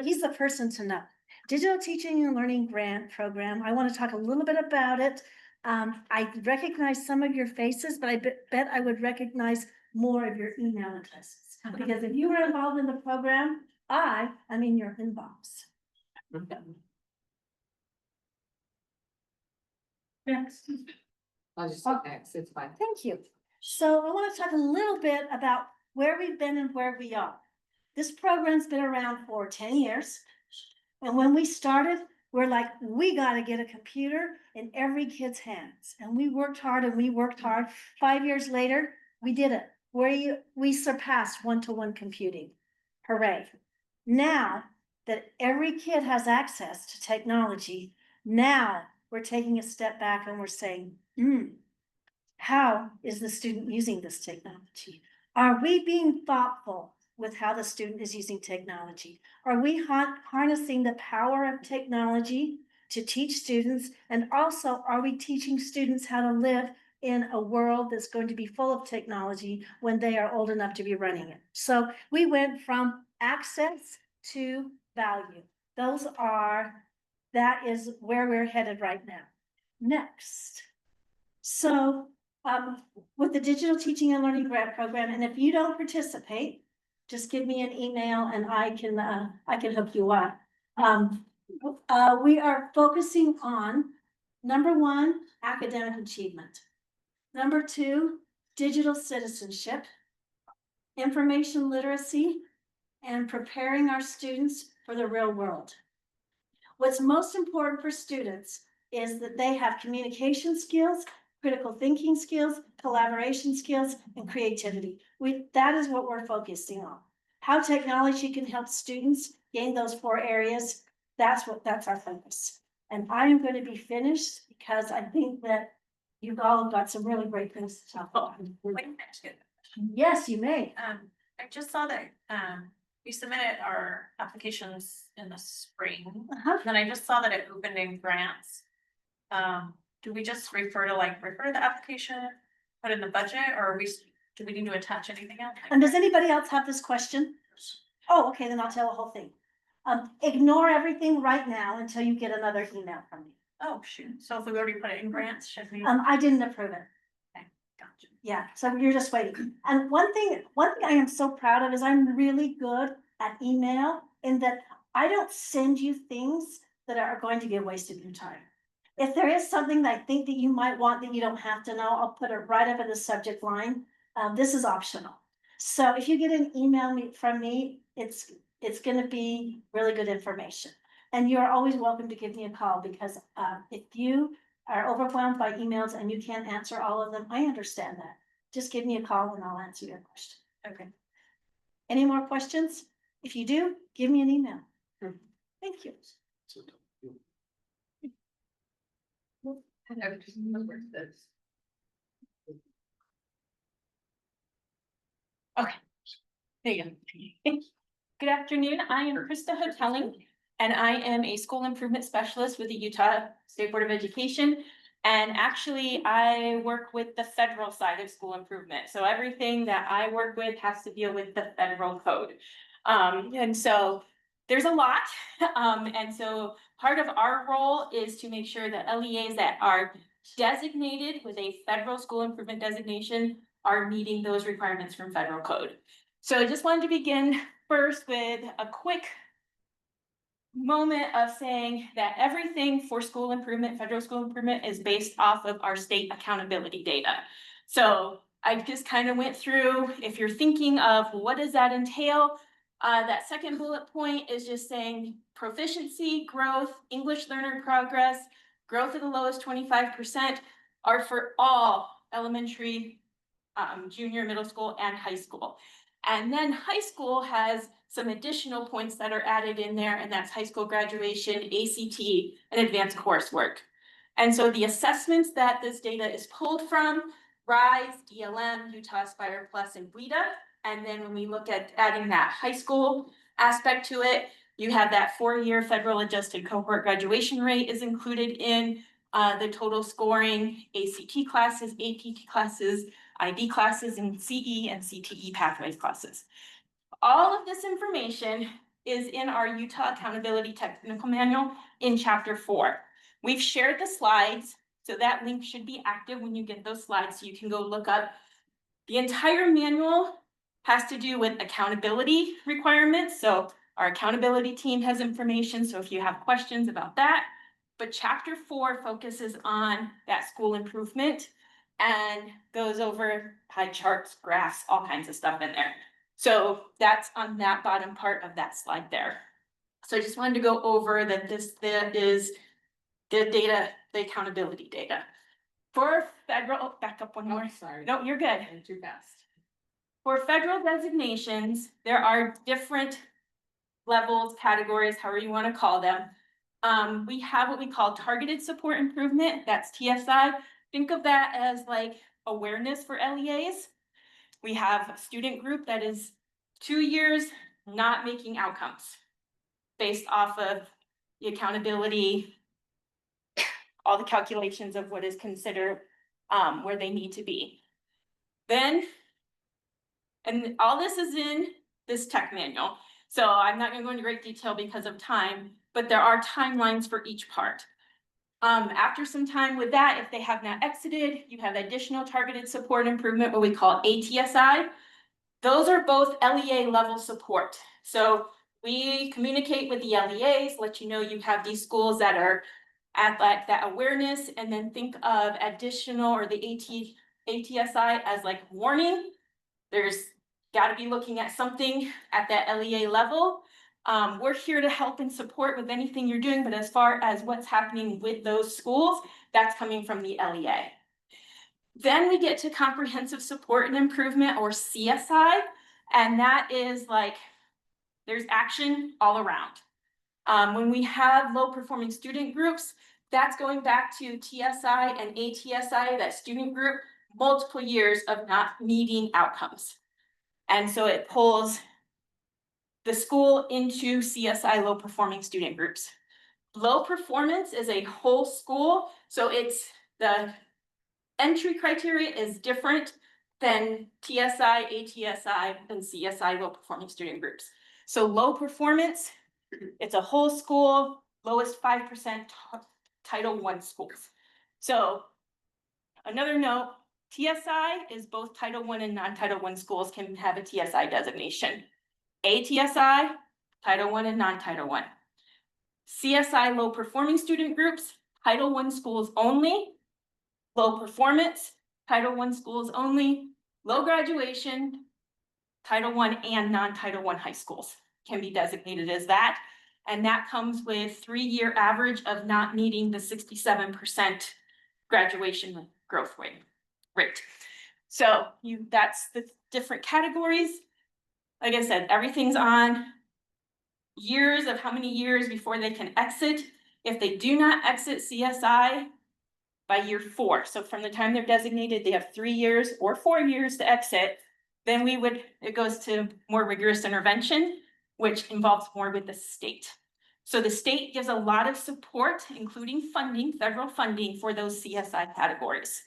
He's the person to know. Digital Teaching and Learning Grant Program. I want to talk a little bit about it. I recognize some of your faces, but I bet I would recognize more of your email addresses. Because if you were involved in the program, I am in your inbox. Next. I'll just say next, it's fine. Thank you. So I want to talk a little bit about where we've been and where we are. This program's been around for 10 years. And when we started, we're like, we got to get a computer in every kid's hands. And we worked hard and we worked hard. 5 years later, we did it. We surpassed one-to-one computing. Hooray. Now that every kid has access to technology, now we're taking a step back and we're saying, how is the student using this technology? Are we being thoughtful with how the student is using technology? Are we harnessing the power of technology to teach students? And also, are we teaching students how to live in a world that's going to be full of technology when they are old enough to be running it? So we went from access to value. That is where we're headed right now. Next. So with the Digital Teaching and Learning Grant Program, and if you don't participate, just give me an email and I can hook you up. We are focusing on, number one, academic achievement. Number two, digital citizenship, information literacy, and preparing our students for the real world. What's most important for students is that they have communication skills, critical thinking skills, collaboration skills, and creativity. That is what we're focusing on. How technology can help students gain those 4 areas, that's our focus. And I am going to be finished because I think that you've all got some really great things to talk about. Yes, you may. I just saw that, we submitted our applications in the spring, then I just saw that it opened in grants. Do we just refer to the application, put in the budget, or do we need to attach anything else? And does anybody else have this question? Oh, okay, then I'll tell the whole thing. Ignore everything right now until you get another email from me. Oh, shoot. So if we already put it in grants, should we? I didn't approve it. Gotcha. Yeah, so you're just waiting. And one thing I am so proud of is I'm really good at email in that I don't send you things that are going to be a waste of your time. If there is something that I think that you might want that you don't have to know, I'll put it right up in the subject line. This is optional. So if you get an email from me, it's going to be really good information. And you're always welcome to give me a call because if you are overwhelmed by emails and you can't answer all of them, I understand that. Just give me a call and I'll answer your question. Okay. Any more questions? If you do, give me an email. Thank you. Okay. There you go. Good afternoon. I am Krista Hotelling, and I am a school improvement specialist with the Utah State Board of Education. And actually, I work with the federal side of school improvement. So everything that I work with has to deal with the federal code. And so there's a lot. And so part of our role is to make sure that LEAs that are designated with a federal school improvement designation are meeting those requirements from federal code. So I just wanted to begin first with a quick moment of saying that everything for school improvement, federal school improvement, is based off of our state accountability data. So I just kind of went through, if you're thinking of what does that entail, that second bullet point is just saying proficiency, growth, English learner progress, growth of the lowest 25% are for all elementary, junior, middle school, and high school. And then high school has some additional points that are added in there, and that's high school graduation, ACT, and advanced coursework. And so the assessments that this data is pulled from, RISE, DLM, Utah Aspire Plus, and WIDA. And then when we look at adding that high school aspect to it, you have that 4-year federal adjusted cohort graduation rate is included in the total scoring, ACT classes, APT classes, IB classes, and CE and CTE pathways classes. All of this information is in our Utah Accountability Technical Manual in Chapter 4. We've shared the slides, so that link should be active when you get those slides, so you can go look up. The entire manual has to do with accountability requirements, so our accountability team has information, so if you have questions about that. But Chapter 4 focuses on that school improvement and goes over pie charts, graphs, all kinds of stuff in there. So that's on that bottom part of that slide there. So I just wanted to go over that this is the data, the accountability data. For federal, back up one more. Sorry. No, you're good. I'm too fast. For federal designations, there are different levels, categories, however you want to call them. We have what we call targeted support improvement, that's TSI. Think of that as like awareness for LEAs. We have a student group that is 2 years not making outcomes based off of the accountability, all the calculations of what is considered where they need to be. Then, and all this is in this tech manual. So I'm not gonna go into great detail because of time, but there are timelines for each part. After some time with that, if they have not exited, you have additional targeted support improvement, what we call ATSI. Those are both LEA level support. So we communicate with the LEAs, let you know you have these schools that are at like that awareness, and then think of additional or the ATSI as like warning. There's got to be looking at something at that LEA level. We're here to help and support with anything you're doing, but as far as what's happening with those schools, that's coming from the LEA. Then we get to comprehensive support and improvement, or CSI, and that is like, there's action all around. When we have low performing student groups, that's going back to TSI and ATSI, that student group, multiple years of not meeting outcomes. And so it pulls the school into CSI low performing student groups. Low performance is a whole school, so it's the entry criteria is different than TSI, ATSI, and CSI low performing student groups. So low performance, it's a whole school, lowest 5% Title I schools. So another note, TSI is both Title I and non-Title I schools can have a TSI designation. ATSI, Title I and non-Title I. CSI low performing student groups, Title I schools only. Low performance, Title I schools only. Low graduation, Title I and non-Title I high schools can be designated as that. And that comes with 3-year average of not meeting the 67% graduation growth rate. So that's the different categories. Like I said, everything's on years of how many years before they can exit. If they do not exit CSI by year 4, so from the time they're designated, they have 3 years or 4 years to exit, then it goes to more rigorous intervention, which involves more with the state. So the state gives a lot of support, including funding, federal funding for those CSI categories.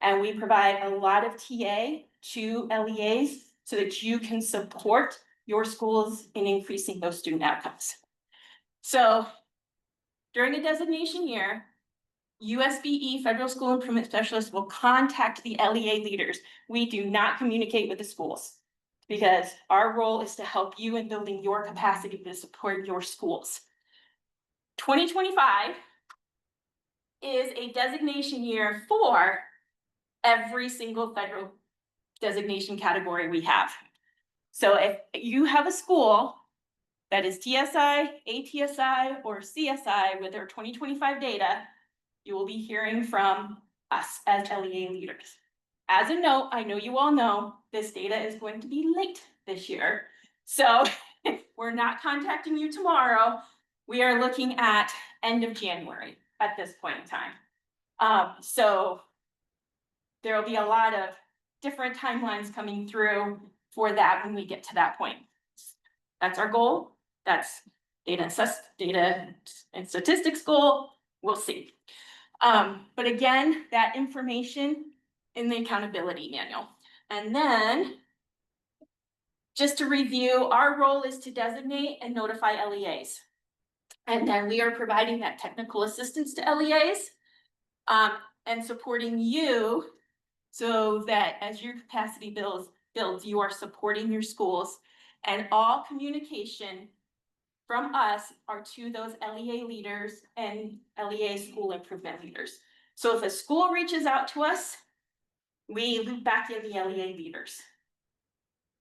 And we provide a lot of TA to LEAs so that you can support your schools in increasing those student outcomes. So during a designation year, USBE, Federal School Improvement Specialist, will contact the LEA leaders. We do not communicate with the schools because our role is to help you in building your capacity to support your schools. 2025 is a designation year for every single federal designation category we have. So if you have a school that is TSI, ATSI, or CSI with their 2025 data, you will be hearing from us as LEA leaders. as a note, I know you all know, this data is going to be late this year. So we're not contacting you tomorrow. We are looking at end of January at this point in time. So there will be a lot of different timelines coming through for that when we get to that point. That's our goal. That's data and statistics goal. We'll see. But again, that information in the accountability manual. And then just to review, our role is to designate and notify LEAs. And then we are providing that technical assistance to LEAs and supporting you so that as your capacity builds, you are supporting your schools, and all communication from us are to those LEA leaders and LEA school improvement leaders. So if a school reaches out to us, we loop back in the LEA leaders.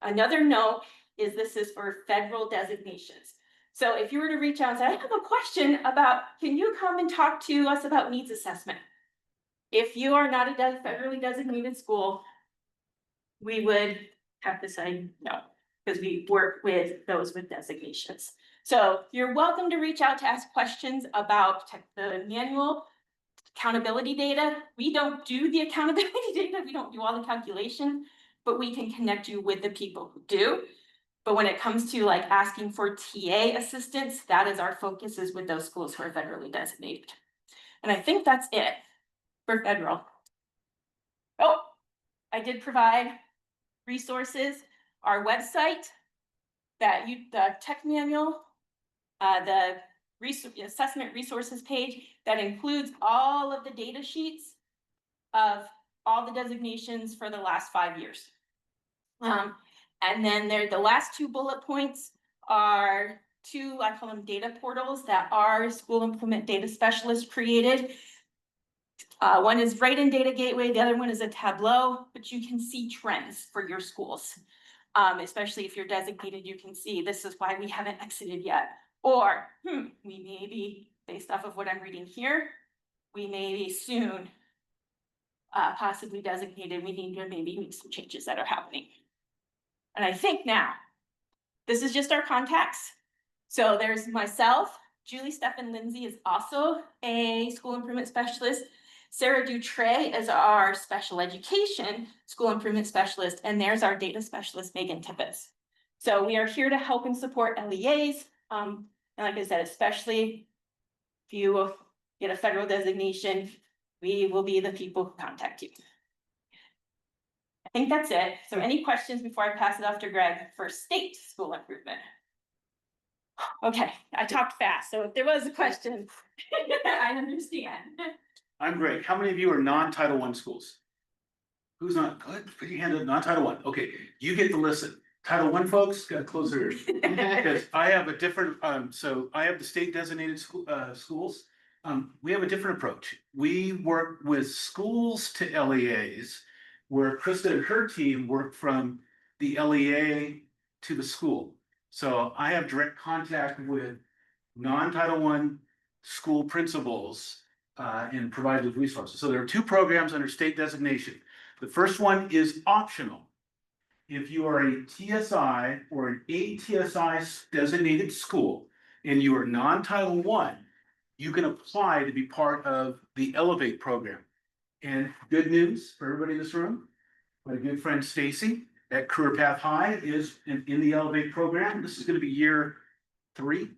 Another note is this is for federal designations. So if you were to reach out and say, I have a question about, can you come and talk to us about needs assessment? If you are not a federally designated school, we would have to say no, because we work with those with designations. So you're welcome to reach out to ask questions about the manual accountability data. We don't do the accountability data. We don't do all the calculation, but we can connect you with the people who do. But when it comes to like asking for TA assistance, that is our focus, is with those schools who are federally designated. And I think that's it for federal. Oh, I did provide resources, our website, the tech manual, the assessment resources page that includes all of the data sheets of all the designations for the last 5 years. And then the last 2 bullet points are 2, I call them data portals, that our school implement data specialist created. One is Right in Data Gateway, the other one is a Tableau, but you can see trends for your schools. Especially if you're designated, you can see this is why we haven't exited yet. Or we may be, based off of what I'm reading here, we may be soon possibly designated. We need to maybe make some changes that are happening. And I think now, this is just our contacts. So there's myself, Julie Stephan Lindsay is also a school improvement specialist. Sarah Dutray is our special education school improvement specialist, and there's our data specialist, Megan Tippett. So we are here to help and support LEAs. And like I said, especially if you get a federal designation, we will be the people who contact you. I think that's it. So any questions before I pass it off to Greg for state school improvement? Okay, I talked fast, so if there was a question, I understand. I'm Greg. How many of you are non-Title I schools? Who's not? Good, put your hand up, non-Title I. Okay, you get to listen. Title I folks, gotta close their ears. Because I have a different, so I have the state designated schools. We have a different approach. We work with schools to LEAs, where Krista and her team work from the LEA to the school. So I have direct contact with non-Title I school principals and provide with resources. So there are 2 programs under state designation. The first one is optional. If you are a TSI or an ATSI designated school and you are non-Title I, you can apply to be part of the Elevate program. And good news for everybody in this room, my good friend Stacy at Career Path High is in the Elevate program. This is going to be year 3.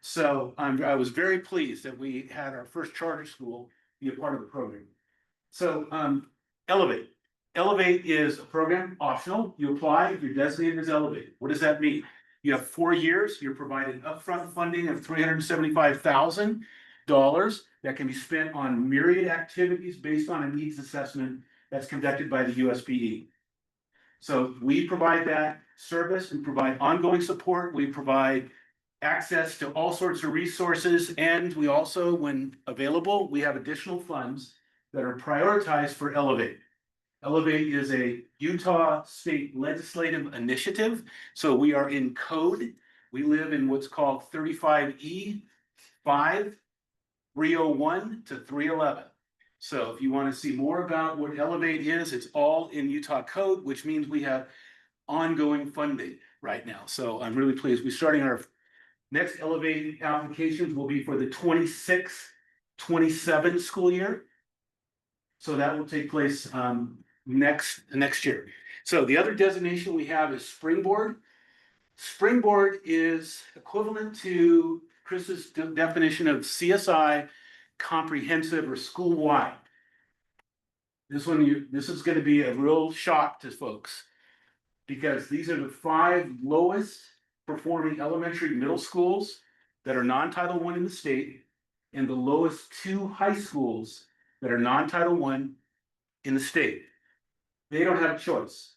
So I was very pleased that we had our first charter school be a part of the program. So Elevate. Elevate is a program, optional. You apply if you're designated as Elevate. What does that mean? You have 4 years. You're provided upfront funding of $375,000 that can be spent on myriad activities based on a needs assessment that's conducted by the USBE. So we provide that service. We provide ongoing support. We provide access to all sorts of resources. And we also, when available, we have additional funds that are prioritized for Elevate. Elevate is a Utah state legislative initiative. So we are in code. We live in what's called 35E5, 301 to 311. So if you want to see more about what Elevate is, it's all in Utah code, which means we have ongoing funding right now. So I'm really pleased. We're starting our next Elevate applications will be for the 26-27 school year. So that will take place next year. So the other designation we have is Springboard. Springboard is equivalent to Chris's definition of CSI, comprehensive or school-wide. This is gonna be a real shock to folks. Because these are the 5 lowest performing elementary middle schools that are non-Title I in the state, and the lowest 2 high schools that are non-Title I in the state. They don't have a choice.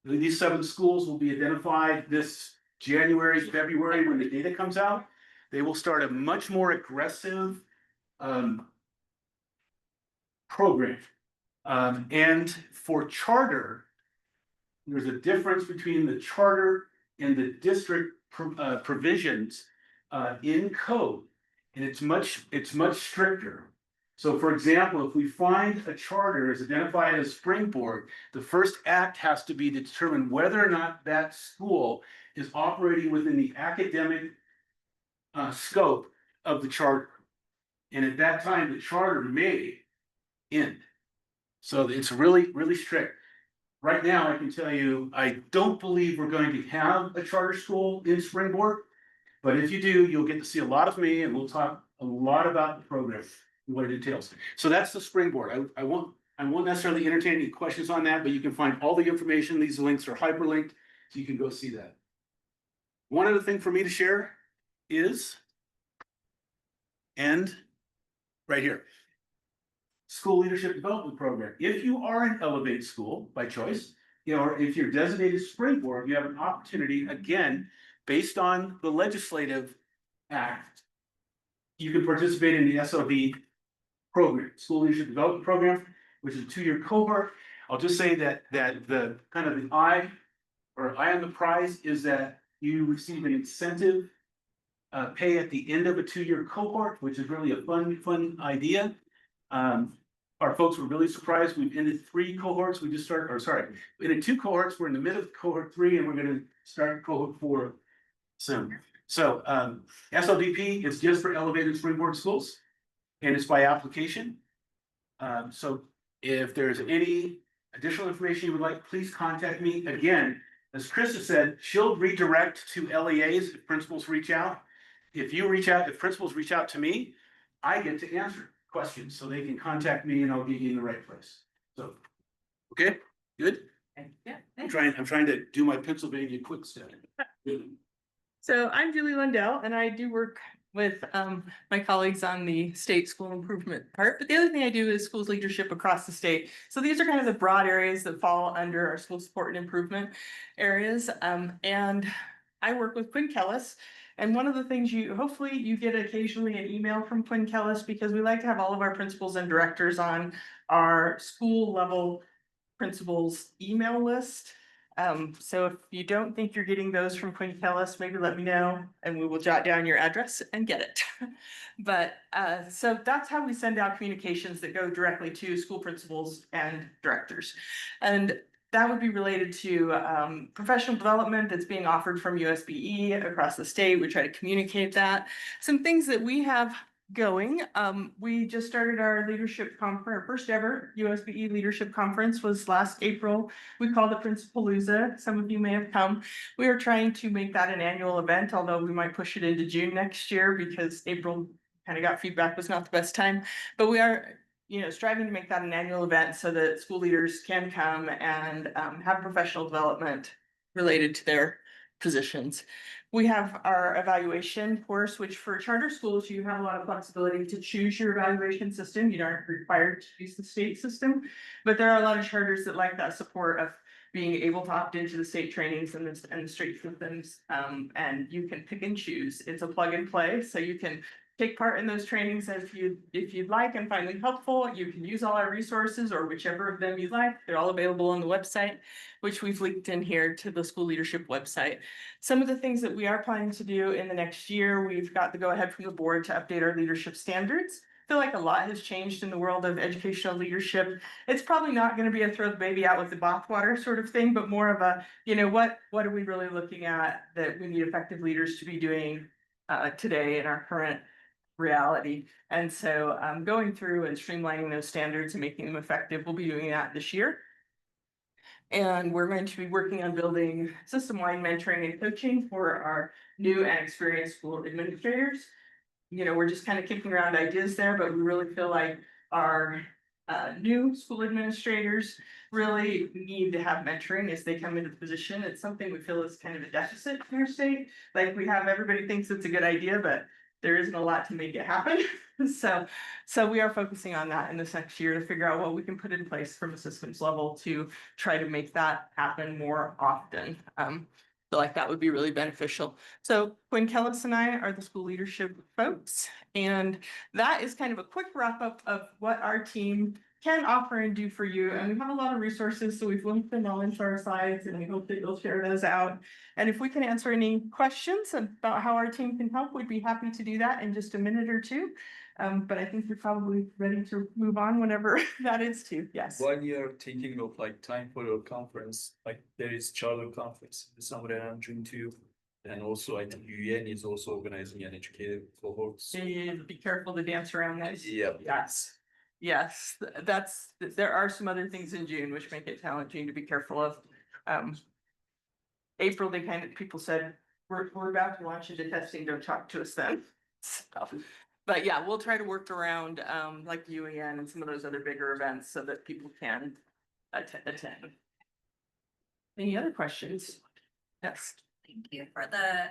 These 7 schools will be identified this January, February, when the data comes out. They will start a much more aggressive program. And for charter, there's a difference between the charter and the district provisions in code. And it's much stricter. So for example, if we find a charter is identified as Springboard, the first act has to be to determine whether or not that school is operating within the academic scope of the charter. And at that time, the charter may end. So it's really, really strict. Right now, I can tell you, I don't believe we're going to have a charter school in Springboard. But if you do, you'll get to see a lot of me and we'll talk a lot about the program and what it entails. So that's the Springboard. I won't necessarily entertain any questions on that, but you can find all the information. These links are hyperlinked, so you can go see that. One other thing for me to share is, and right here, School Leadership Development Program. If you are an Elevate school by choice, or if you're designated Springboard, you have an opportunity, again, based on the legislative act, you can participate in the SLD program, School Leadership Development Program, which is a 2-year cohort. I'll just say that the kind of the eye on the prize is that you receive an incentive pay at the end of a 2-year cohort, which is really a fun idea. Our folks were really surprised. We've ended 3 cohorts. We just started, we ended 2 cohorts. We're in the middle of cohort 3, and we're going to start cohort 4 soon. So SLDP is just for elevated Springboard schools, and it's by application. So if there's any additional information you would like, please contact me. Again, as Krista said, she'll redirect to LEAs if principals reach out. If principals reach out to me, I get to answer questions, so they can contact me and I'll get you in the right place. So, okay, good? Yeah. I'm trying to do my Pennsylvania quick step. So I'm Julie Lundell and I do work with my colleagues on the state school improvement part, but the other thing I do is schools leadership across the state. So these are kind of the broad areas that fall under our school support and improvement areas. And I work with Quinn Kellis. And one of the things hopefully you get occasionally an email from Quinn Kellis, because we like to have all of our principals and directors on our school level principals email list. So if you don't think you're getting those from Quinn Kellis, maybe let me know and we will jot down your address and get it. But so that's how we send out communications that go directly to school principals and directors. And that would be related to professional development that's being offered from USBE across the state. We try to communicate that. Some things that we have going. We just started our leadership conference. Our first ever USBE leadership conference was last April. We called it Principalooza. Some of you may have come. We are trying to make that an annual event, although we might push it into June next year because April kind of got feedback was not the best time. But we are striving to make that an annual event so that school leaders can come and have professional development related to their positions. We have our evaluation course, which for charter schools, you have a lot of flexibility to choose your evaluation system. You aren't required to use the state system, but there are a lot of charters that like that support of being able to opt into the state trainings and the state systems. And you can pick and choose. It's a plug and play, so you can take part in those trainings if you'd like and find them helpful. You can use all our resources or whichever of them you like. They're all available on the website, which we've linked in here to the school leadership website. Some of the things that we are planning to do in the next year, we've got the go ahead from the board to update our leadership standards. feel like a lot has changed in the world of educational leadership. It's probably not gonna be a throw the baby out with the bathwater sort of thing, but more of a, what are we really looking at that we need effective leaders to be doing today in our current reality. And so going through and streamlining those standards and making them effective, we'll be doing that this year. And we're going to be working on building system-wide mentoring and coaching for our new and experienced school administrators. We're just kind of kicking around ideas there, but we really feel like our new school administrators really need to have mentoring as they come into the position. It's something we feel is kind of a deficit in our state. Like everybody thinks it's a good idea, but there isn't a lot to make it happen. So we are focusing on that in this next year to figure out what we can put in place from a systems level to try to make that happen more often. Feel like that would be really beneficial. So Quinn Kellis and I are the school leadership folks, and that is kind of a quick wrap up of what our team can offer and do for you. And we have a lot of resources, so we've linked them all into our slides, and we hope that you'll share those out. And if we can answer any questions about how our team can help, we'd be happy to do that in just a minute or two. But I think you're probably ready to move on whenever that is too. Yes. While you're thinking of like time for your conference, like there is Charlotte conference somewhere around June 2. And also I think UN is also organizing an educated cohorts. Be careful to dance around those. Yep. Yes, there are some other things in June which make it challenging to be careful of. April, people said, we're about to launch into testing, don't talk to us then. So, but yeah, we'll try to work around like UAN and some of those other bigger events so that people can attend. Any other questions? Yes. Thank you for the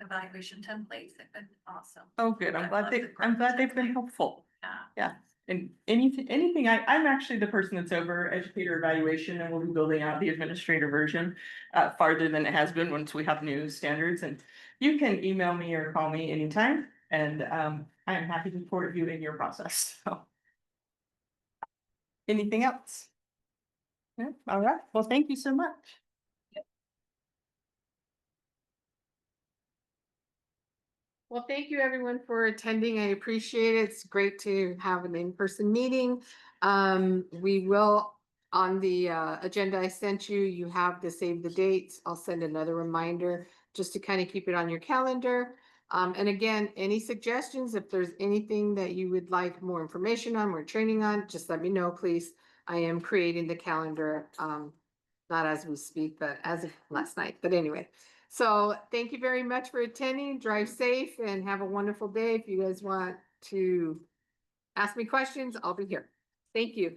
evaluation templates. They've been awesome. Oh, good. I'm glad they've been helpful. Yeah. And anything, I'm actually the person that's over educator evaluation, and we'll be building out the administrator version farther than it has been once we have new standards. And you can email me or call me anytime, and I'm happy to support you in your process. So, anything else? Yeah. All right. Well, thank you so much. Well, thank you everyone for attending. I appreciate it. It's great to have an in-person meeting. We will, on the agenda I sent you, you have to save the dates. I'll send another reminder just to kind of keep it on your calendar. And again, any suggestions, if there's anything that you would like more information on, more training on, just let me know, please. I am creating the calendar, not as we speak, but as of last night. But anyway. So thank you very much for attending. Drive safe and have a wonderful day. If you guys want to ask me questions, I'll be here. Thank you.